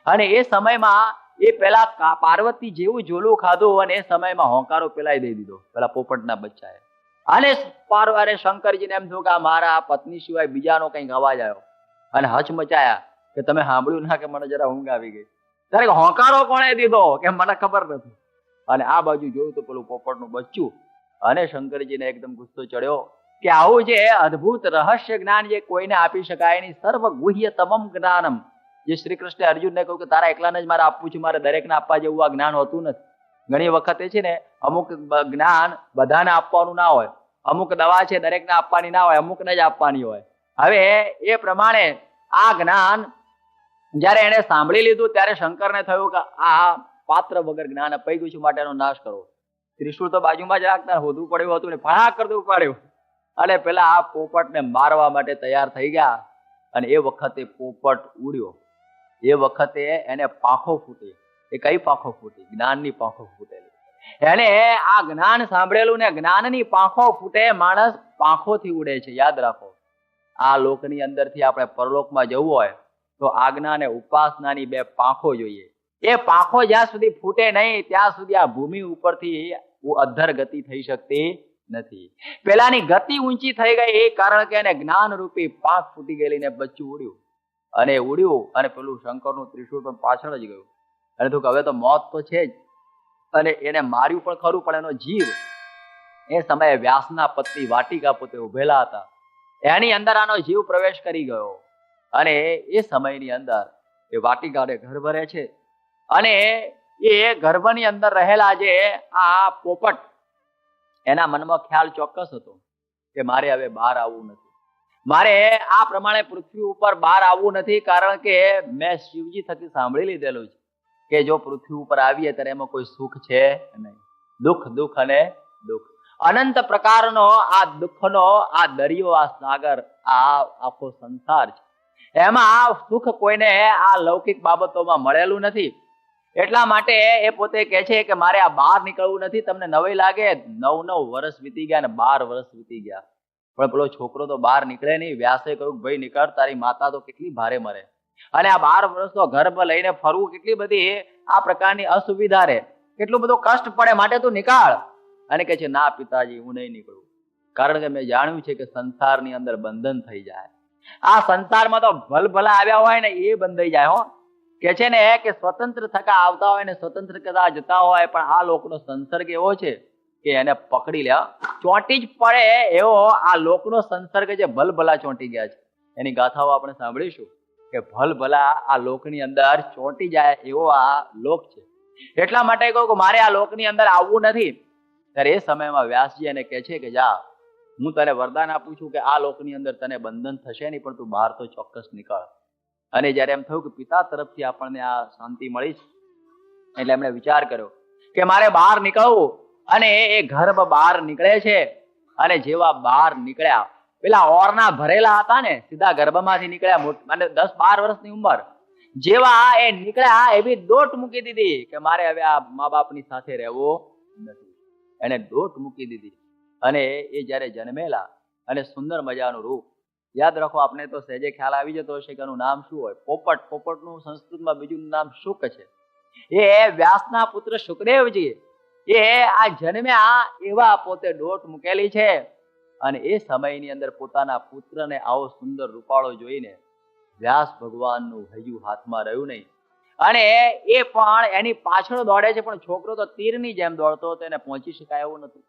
અને એ સમયમાં એ પેલા પાર્વતી જેવું ઝોલું ખાધું, અને એ સમયમાં હોંકારો પેલા દઈ દીધો પેલા પોપટના બચ્ચાએ. અને પાર્વતી શંકરજીને એમ થયું કે મારા પત્ની સિવાય બીજાનો કંઈક અવાજ આવ્યો, અને હચમચાયા કે તમે સાંભળ્યું ના કે મને જરા ઊંઘ આવી ગઈ. ત્યારે હોંકારો કોણે દીધો કે મને ખબર નથી. અને આ બાજુ જોયું તો પેલું પોપટનું બચ્ચું. અને શંકરજીને એકદમ ગુસ્સો ચડ્યો કે આવું જે અદ્ભુત રહસ્ય જ્ઞાન જે કોઈને આપી શકાય નહીં, સર્વ ગુહ્ય તમામ જ્ઞાનમ, જે શ્રી કૃષ્ણે અર્જુનને કહ્યું કે તારા એકલાને જ મારે આપવું છે, મારે દરેકને આપવા જેવું આ જ્ઞાન હોતું નથી. ઘણી વખતે છે ને અમુક જ્ઞાન બધાને આપવાનું ના હોય, અમુક દવા છે દરેકને આપવાની ના હોય, અમુકને જ આપવાની હોય. હવે એ પ્રમાણે આ જ્ઞાન જયારે એને સાંભળી લીધું ત્યારે શંકરને થયું કે આ પાત્ર વગર જ્ઞાન અપાઈ ગયું છે, માટે એનો નાશ કરો. ત્રિશુળ તો બાજુમાં જ રાખતા, હોદું પડ્યું હતું ને ફળાક કરતું પાડ્યું, અને પેલા આ પોપટને મારવા માટે તૈયાર થઈ ગયા. અને એ વખતે પોપટ ઉડ્યો. એ વખતે એને પાંખો ફૂટી. એ કઈ પાંખો ફૂટી? જ્ઞાનની પાંખો ફૂટેલી. એને આ જ્ઞાન સાંભળેલું ને જ્ઞાનની પાંખો ફૂટે. માણસ પાંખોથી ઉડે છે, યાદ રાખો. આ લોકની અંદરથી આપણે પરલોકમાં જવું હોય તો આજ્ઞા અને ઉપાસનાની બે પાંખો જોઈએ. એ પાંખો જ્યાં સુધી ફૂટે નહીં ત્યાં સુધી આ ભૂમિ ઉપરથી અધ્ધર ગતિ થઈ શકતી નથી. પેલાની ગતિ ઊંચી થઈ ગઈ એ કારણ કે એને જ્ઞાન રૂપી પાંખ ફૂટી ગયેલી ને બચ્ચું ઉડ્યું અને અને પેલું શંકરનું ત્રિશૂળ પણ પાછળ જ ગયું અને તો હવે તો મોત તો છે જ અને એને માર્યું પણ ખરું, પણ એનો જીવ એ સમયે વ્યાસના પત્ની વાટિકા પોતે ઉભેલા હતા એની અંદર આનો જીવ પ્રવેશ કરી ગયો અને એ સમયની અંદર એ વાટિકાને ગર્ભ રહે છે અને એ ગર્ભની અંદર રહેલા જે આ પોપટ એના મનમાં ખ્યાલ ચોક્કસ હતો કે મારે હવે બહાર આવવું નથી, મારે આ પ્રમાણે પૃથ્વી ઉપર બહાર આવવું નથી, કારણ કે મેં શિવજી થકી સાંભળી લીધેલું છે કે જો પૃથ્વી ઉપર આવીએ ત્યારે એમાં કોઈ સુખ છે નહીં, દુઃખ દુઃખ અને દુઃખ, અનંત પ્રકારનો આ દુઃખનો આ દરિયો, આ સાગર, આ આખો સંસાર છે, એમાં સુખ કોઈને આ લૌકિક બાબતોમાં મળેલું નથી. એટલા માટે એ પોતે કહે છે કે મારે આ બહાર નીકળવું નથી. તમને નવાઈ લાગે, 9 વર્ષ વીતી ગયા અને 12 વર્ષ વીતી ગયા, પણ પેલો છોકરો તો બહાર નીકળે નહીં. વ્યાસે કહ્યું ભાઈ નીકળ, તારી માતા તો કેટલી ભારે મરે અને આ 12 વર્ષનો ગર્ભ લઈને ફરવું કેટલી બધી આ પ્રકારની અસુવિધા રહે, કેટલું બધું કષ્ટ પડે, માટે તું નીકાળ. અને કહે છે ના પિતાજી હું નહીં નીકળું, કારણ કે મેં જાણ્યું છે કે સંસારની અંદર બંધન થઈ જાય. આ સંસારમાં તો ભલભલા આવ્યા હોય ને એ બંધાઈ જાય. હો કે છે ને કે સ્વતંત્ર થકા આવતા હોય ને સ્વતંત્ર થતા જતા હોય, પણ આ લોકનો સંસર્ગ એવો છે કે એને પકડી લે, ચોંટી જ પડે એવો આ લોકનો સંસર્ગ જે ભલભલા ચોંટી ગયા છે. એની ગાથાઓ આપણે સાંભળીશું કે ભલભલા આ લોકની અંદર ચોંટી જાય એવો આ લોક છે. એટલા માટે કહું કે મારે આ લોકની અંદર આવવું નથી. ત્યારે એ સમયમાં વ્યાસજી એને કહે છે કે જા, હું તને વરદાન આપું છું કે આ લોકની અંદર તને બંધન થશે નહીં, પણ તું બહાર તો ચોક્કસ નીકળ. અને જયારે એમ થયું કે પિતા તરફથી આપણને આ શાંતિ મળી છે, એટલે એમણે વિચાર કર્યો કે મારે બહાર નીકળવું. અને એ ગર્ભ બહાર નીકળે છે અને જેવા બહાર નીકળ્યા, પેલા ઓરના ભરેલા હતા ને સીધા ગર્ભમાંથી નીકળ્યા, અને 10-12 વર્ષની ઉંમર, જેવા એ નીકળ્યા એવી દોટ મૂકી દીધી કે મારે હવે આ મા બાપની સાથે રહેવું નથી. એને દોટ મૂકી દીધી. અને એ જયારે જન્મેલા અને સુંદર મજાનું રૂપ, યાદ રાખો આપણે તો સહેજે ખ્યાલ આવી જતો હશે કે એનું નામ શું હોય, પોપટ. પોપટનું સંસ્કૃતમાં બીજું નામ શુક છે. એ વ્યાસના પુત્ર શુકદેવજી એ આ જન્મ્યા એવા પોતે દોટ મૂકેલી છે. અને એ સમયની અંદર પોતાના પુત્રને આવો સુંદર રૂપાળો જોઈને વ્યાસ ભગવાનનું હૈયું હાથમાં રહ્યું નહીં અને એ પણ એની પાછળ દોડે છે, પણ છોકરો તો તીરની જેમ દોડતો હતો, એને પહોંચી શકાય એવું નતું.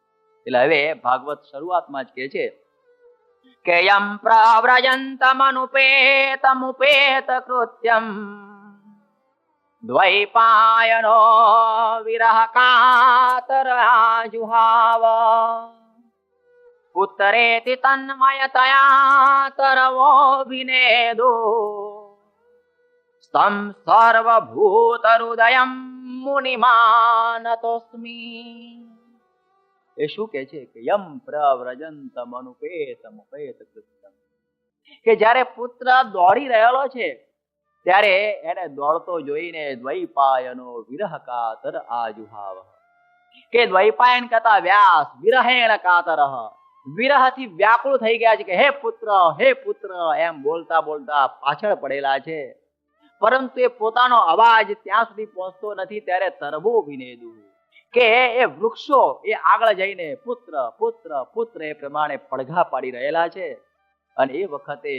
એટલે હવે ભાગવત શરૂઆતમાં જ કહે છે કે યમ પ્રવ્રજંતમનુપેતમુપેત કૃત્યમ દ્વૈપાયનો વિરહ કાતરાજુહાવ પુત્રેતિ તન્મયતયા તરવો વિનેદો સ્તમ સર્વભૂત હૃદયમ મુનિમાનતોસ્મી. એ શું કે છે કે યમ પ્રવ્રજંતમ અનુપેતમુપેત કૃત્યમ, કે જ્યારે પુત્ર દોડી રહેલો છે ત્યારે એને દોડતો જોઈને દ્વૈપાયનો વિરહ કાતર આજુહાવ, કે દ્વૈપાયન કથા વ્યાસ વિરહેણ કાતરઃ, વિરહથી વ્યાકુળ થઈ ગયા છે કે હે પુત્ર એમ બોલતા બોલતા પાછળ પડેલા છે, પરંતુ એ પોતાનો અવાજ ત્યાં સુધી પહોંચતો નથી. ત્યારે તરવો વિનેદુ, કે એ વૃક્ષો એ આગળ જઈને પુત્ર પુત્ર પુત્ર એ પ્રમાણે પડઘા પાડી રહેલા છે. અને એ વખતે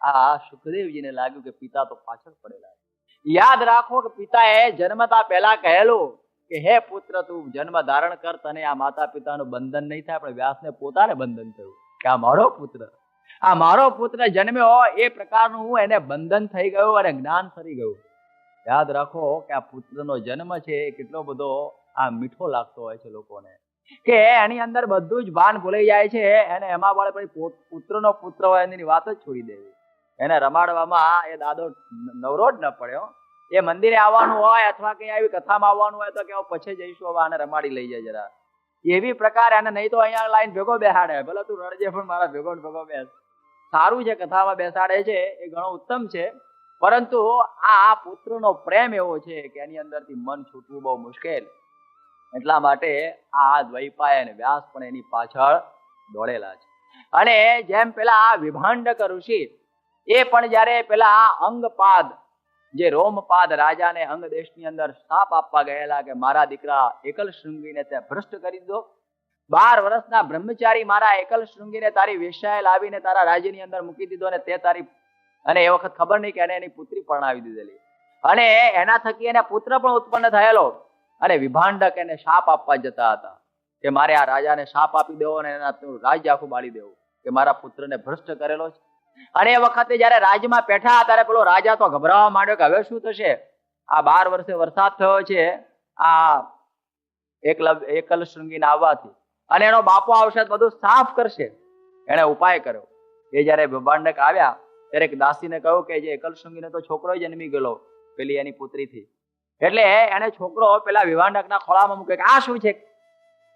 આ શુકદેવજીને લાગ્યું કે પિતા તો પાછળ પડેલા છે. યાદ રાખો કે પિતાએ જન્મતા પહેલા કહેલું કે હે પુત્ર તું જન્મ ધારણ કર, તને આ માતા પિતાનું બંધન નહીં થાય. પણ વ્યાસને પોતાને બંધન થયું કે આ મારો પુત્ર જન્મ્યો, એ પ્રકારનું એને બંધન થઈ ગયું અને જ્ઞાન ફરી ગયું. યાદ રાખો કે આ પુત્રનો જન્મ છે એ કેટલો બધો આ મીઠો લાગતો હોય છે લોકોને, કે એની અંદર બધું જ ભાન ભૂલાઈ જાય છે. એને એમાં વળે પછી પુત્રનો પુત્ર હોય એની વાત જ છોડી દેવી, એને રમાડવામાં એ દાદો નવરો જ ન પડ્યો. એ મંદિરે આવવાનું હોય અથવા કઈ આવી કથામાં આવવાનું હોય તો કે પછી જઈશું, હવે આને રમાડી લઈ જાય જરા, એવી પ્રકાર. એને નહીં તો અહીંયા લાઈન ભેગો બેસાડે, ભલે તું રડજે પણ મારા ભેગો બેસ. સારું છે કથામાં બેસાડે છે, એ ઘણો ઉત્તમ છે, પરંતુ આ પુત્રનો પ્રેમ એવો છે કે એની અંદરથી મન છૂટવું બહુ મુશ્કેલ. એટલા માટે આ દ્વૈપાય અને વ્યાસ પણ એની પાછળ દોડેલા છે. અને જેમ પેલા વિભાંડક ઋષિ એ પણ જયારે પેલા અંગપાદ જે રોમપાદ રાજાને અંગ દેશની અંદર શાપ આપવા ગયેલા કે મારા દીકરા એકલ શૃંગીને તે ભ્રષ્ટ કરી દો, 12 વર્ષના બ્રહ્મચારી મારા એકલ શૃંગીને તારી વેશ્યાએ લાવીને તારા રાજ્યની અંદર મૂકી દીધો અને તે તારી, અને એ વખત ખબર નહીં કે એને એની પુત્રી પરણાવી દીધેલી, અને એના થકી એને પુત્ર પણ ઉત્પન્ન થયેલો, અને વિભાંડક એને શાપ આપવા જતા હતા કે મારે આ રાજાને શાપ આપી દેવો અને એના રાજ્ય આખું બાળી દેવું કે મારા પુત્રને ભ્રષ્ટ કરેલો છે. અને એ વખતે જયારે રાજ્યમાં બેઠા ત્યારે પેલો રાજા તો ગભરાવા માંડ્યો કે હવે શું થશે, આ 12 વર્ષે વરસાદ થયો છે આ એકલ શૃંગીને આવવાથી, અને એનો બાપો આવશે બધું સાફ કરશે. એને ઉપાય કર્યો. એ જયારે વિભાંડક આવ્યા ત્યારે એક દાસીને કહ્યું કે જે એકલ શૃંગીને તો છોકરો જન્મી ગયેલો પેલી એની પુત્રીથી, એટલે એને છોકરો પેલા વિભાંડકના ખોળામાં મૂકે કે આ શું છે,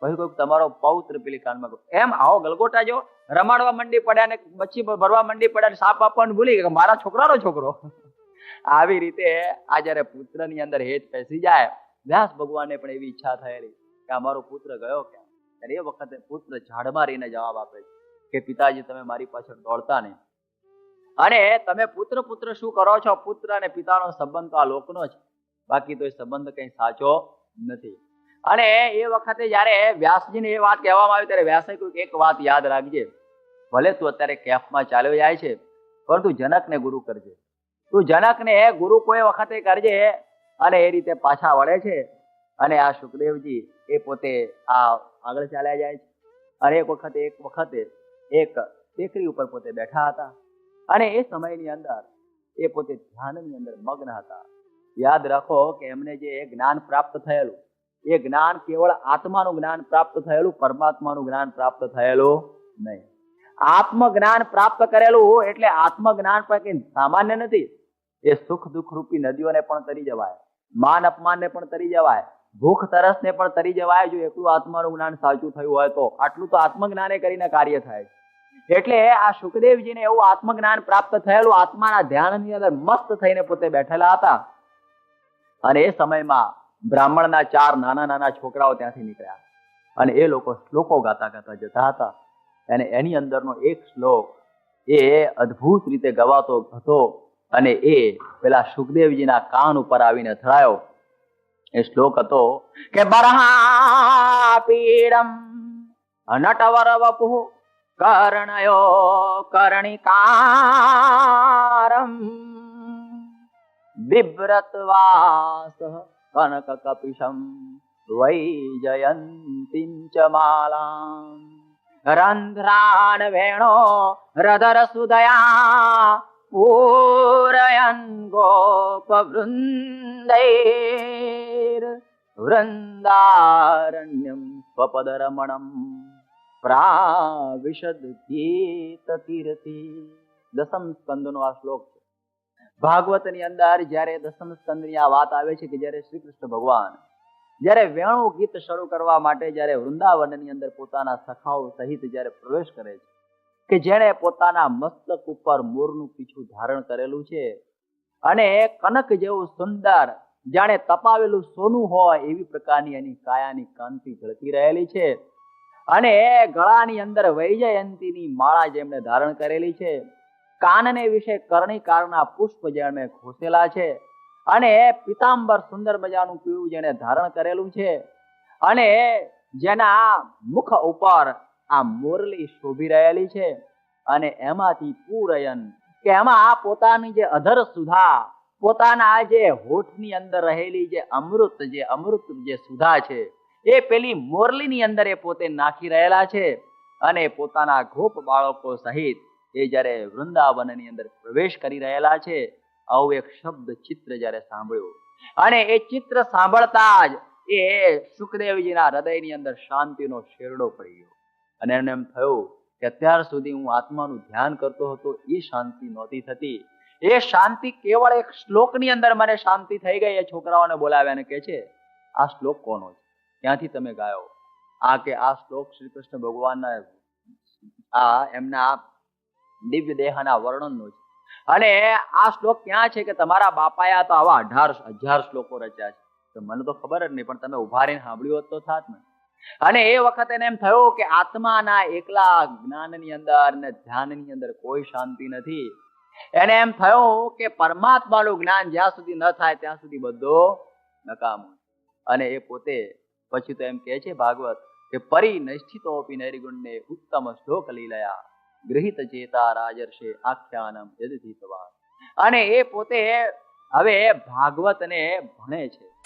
પછી કોઈ તમારો પૌત્ર પેલી કાનમાં એમ આવો ગલગોટા જો રમાડવા મંડી પડ્યા ને મચ્છી ભરવા મંડી પડ્યા, સાપ આપવાનું ભૂલી ગયા મારા છોકરાનો છોકરો. આવી રીતે આ જયારે પુત્રની અંદર હેત પેસી જાય, વ્યાસ ભગવાનને પણ એવી ઈચ્છા થયેલી કે અમારો પુત્ર ગયો ક્યાં. અને એ વખતે પુત્ર ઝાડમાં રહીને જવાબ આપે છે કે પિતાજી તમે મારી પાછળ દોડતા નહીં, અને તમે પુત્ર પુત્ર શું કરો છો, પુત્ર અને પિતાનો સંબંધ તો આ લોકનો છે, બાકી તો એ સંબંધ કઈ સાચો નથી. અને એ વખતે જયારે વ્યાસજીને એ વાત કહેવામાં આવી ત્યારે વ્યાસે કહ્યું એક વાત યાદ રાખજે, ભલે તું અત્યારે કેફમાં ચાલ્યો જાય છે પરંતુ જનકને ગુરુ કરજે, તું જનકને ગુરુ કોઈ વખતે કરજે. અને એ રીતે પાછા વળે છે. અને આ સુખદેવજી એ પોતે આ આગળ ચાલ્યા જાય છે. અને એક વખતે એક ટેકરી ઉપર પોતે બેઠા હતા, અને એ સમયની અંદર એ પોતે ધ્યાનની અંદર મગ્ન હતા. યાદ રાખો કે એમને જે જ્ઞાન પ્રાપ્ત થયેલું, એ જ્ઞાન કેવળ આત્માનું જ્ઞાન પ્રાપ્ત થયેલું, પરમાત્માનું જ્ઞાન પ્રાપ્ત થયેલું નહીં. આત્મ જ્ઞાન પ્રાપ્ત કરેલું એટલે આત્મ જ્ઞાન પણ કઈ સામાન્ય નથી. એ સુખ દુઃખ રૂપી નદીઓને પણ તરી જવાય, માન અપમાનને પણ તરી જવાય, ભૂખ તરસને પણ તરી જવાય, જો એટલું આત્માનું જ્ઞાન સાચું થયું હોય તો. આટલું તો આત્મજ્ઞાને કરીને કાર્ય થાય. એટલે આ સુખદેવજીને એવું આત્મજ્ઞાન પ્રાપ્ત થયેલું, આત્માના ધ્યાનની અંદર મસ્ત થઈને પોતે બેઠેલા હતા. અને એ સમયમાં બ્રાહ્મણના 4 નાના નાના છોકરાઓ ત્યાંથી નીકળ્યા, અને એ લોકો શ્લોકો ગાતા ગાતા જતા હતા. અને એની અંદરનો એક શ્લોક એ અદ્ભુત રીતે ગવાતો હતો, અને એ પેલા સુખદેવજીના કાન ઉપર આવીને અથડાયો. એ શ્લોક હતો કે બરહા પીડમ નટવર વપુ કર્ણયો કર્ણિકારમ બિભ્રતવાસ કનક કપિશમ વૈજયંતિં ચ માલામ રંધ્રાન વેણો રધર સુદયા પૂરયન ગોપ વૃંદૈર વૃંદારણ્યમ સ્વપદરમણમ પ્રાવિશદ ગીત કીર્તિ. દસમ સ્કંદનો આ શ્લોક છે. ભાગવતની અંદર જ્યારે દસમ સ્કંદની આ વાત આવે છે કે જ્યારે શ્રી કૃષ્ણ ભગવાન જ્યારે વેણુ ગીત શરૂ કરવા માટે જ્યારે વૃંદાવનની અંદર પોતાના સખાઓ સહિત જ્યારે પ્રવેશ કરે છે, કે જેણે પોતાના મસ્તક ઉપર મોરનું પીછું ધારણ કરેલું છે, અને કનક જેવું સુંદર જાણે તપાવેલું સોનું હોય એવી પ્રકારની એની કાયાની કાંતિ ઝળકી રહેલી છે, અને ગળાની અંદર વૈજયંતીની માળા જેમણે ધારણ કરેલી છે, કાનને વિશે કર્ણિકારના પુષ્પ જેમણે ખોસેલા છે, અને પીતાંબર સુંદર મજાનું પીળું જેને ધારણ કરેલું છે, અને જેના મુખ ઉપર આ મોરલી શોભી રહેલી છે, અને એમાંથી પૂરયન કે એમાં પોતાની જે અધર સુધા, પોતાના જે હોઠની અંદર રહેલી જે અમૃત જે સુધા છે એ પેલી મોરલીની અંદર એ પોતે નાખી રહેલા છે, અને પોતાના ગોપ બાળકો સહિત એ જ્યારે વૃંદાવનની અંદર પ્રવેશ કરી રહેલા છે. આવું એક શબ્દ ચિત્ર જ્યારે સાંભળ્યું, અને એ ચિત્ર સાંભળતા જ એ સુખદેવજીના હૃદયની અંદર શાંતિનો શેરડો પડી ગયો, અને એને એમ થયું કે અત્યાર સુધી હું આત્માનું ધ્યાન કરતો હતો એ શાંતિ નહોતી થતી, એ શાંતિ કેવળ એક શ્લોકની અંદર મને શાંતિ થઈ ગઈ. એ છોકરાઓને બોલાવ્યા અને કહે છે આ શ્લોક કોનો છે, ક્યાંથી તમે ગાયો? આ કે આ શ્લોક શ્રી કૃષ્ણ ભગવાનના આ એમના દિવ્ય દેહના વર્ણનનો છે, અને આ શ્લોક ક્યાં છે કે તમારા બાપાએ તો આવા 18,000 શ્લોકો રચ્યા છે. તો મને તો ખબર જ નહીં, પણ તમે ઉભા રહીને સાંભળ્યું હોત તો થાત ને. અને એ વખતે એને એમ થયું કે આત્માના એકલા જ્ઞાનની અંદર ને ધ્યાનની અંદર કોઈ શાંતિ નથી. એને એમ થયું કે પરમાત્માનું જ્ઞાન જ્યાં સુધી ન થાય ત્યાં સુધી બધો નકામું. અને એ પોતે પછી તો એમ કહે છે ભાગવત કે પરિનિષ્ઠિતોપી નૈર્ગુણ્ય ઉત્તમ શ્લોક લીલયા ગૃહિત ચેતા રાજર્ષે આખ્યાનમ યદિતવાન. અને એ પોતે હવે ભાગવતને ભણે છે.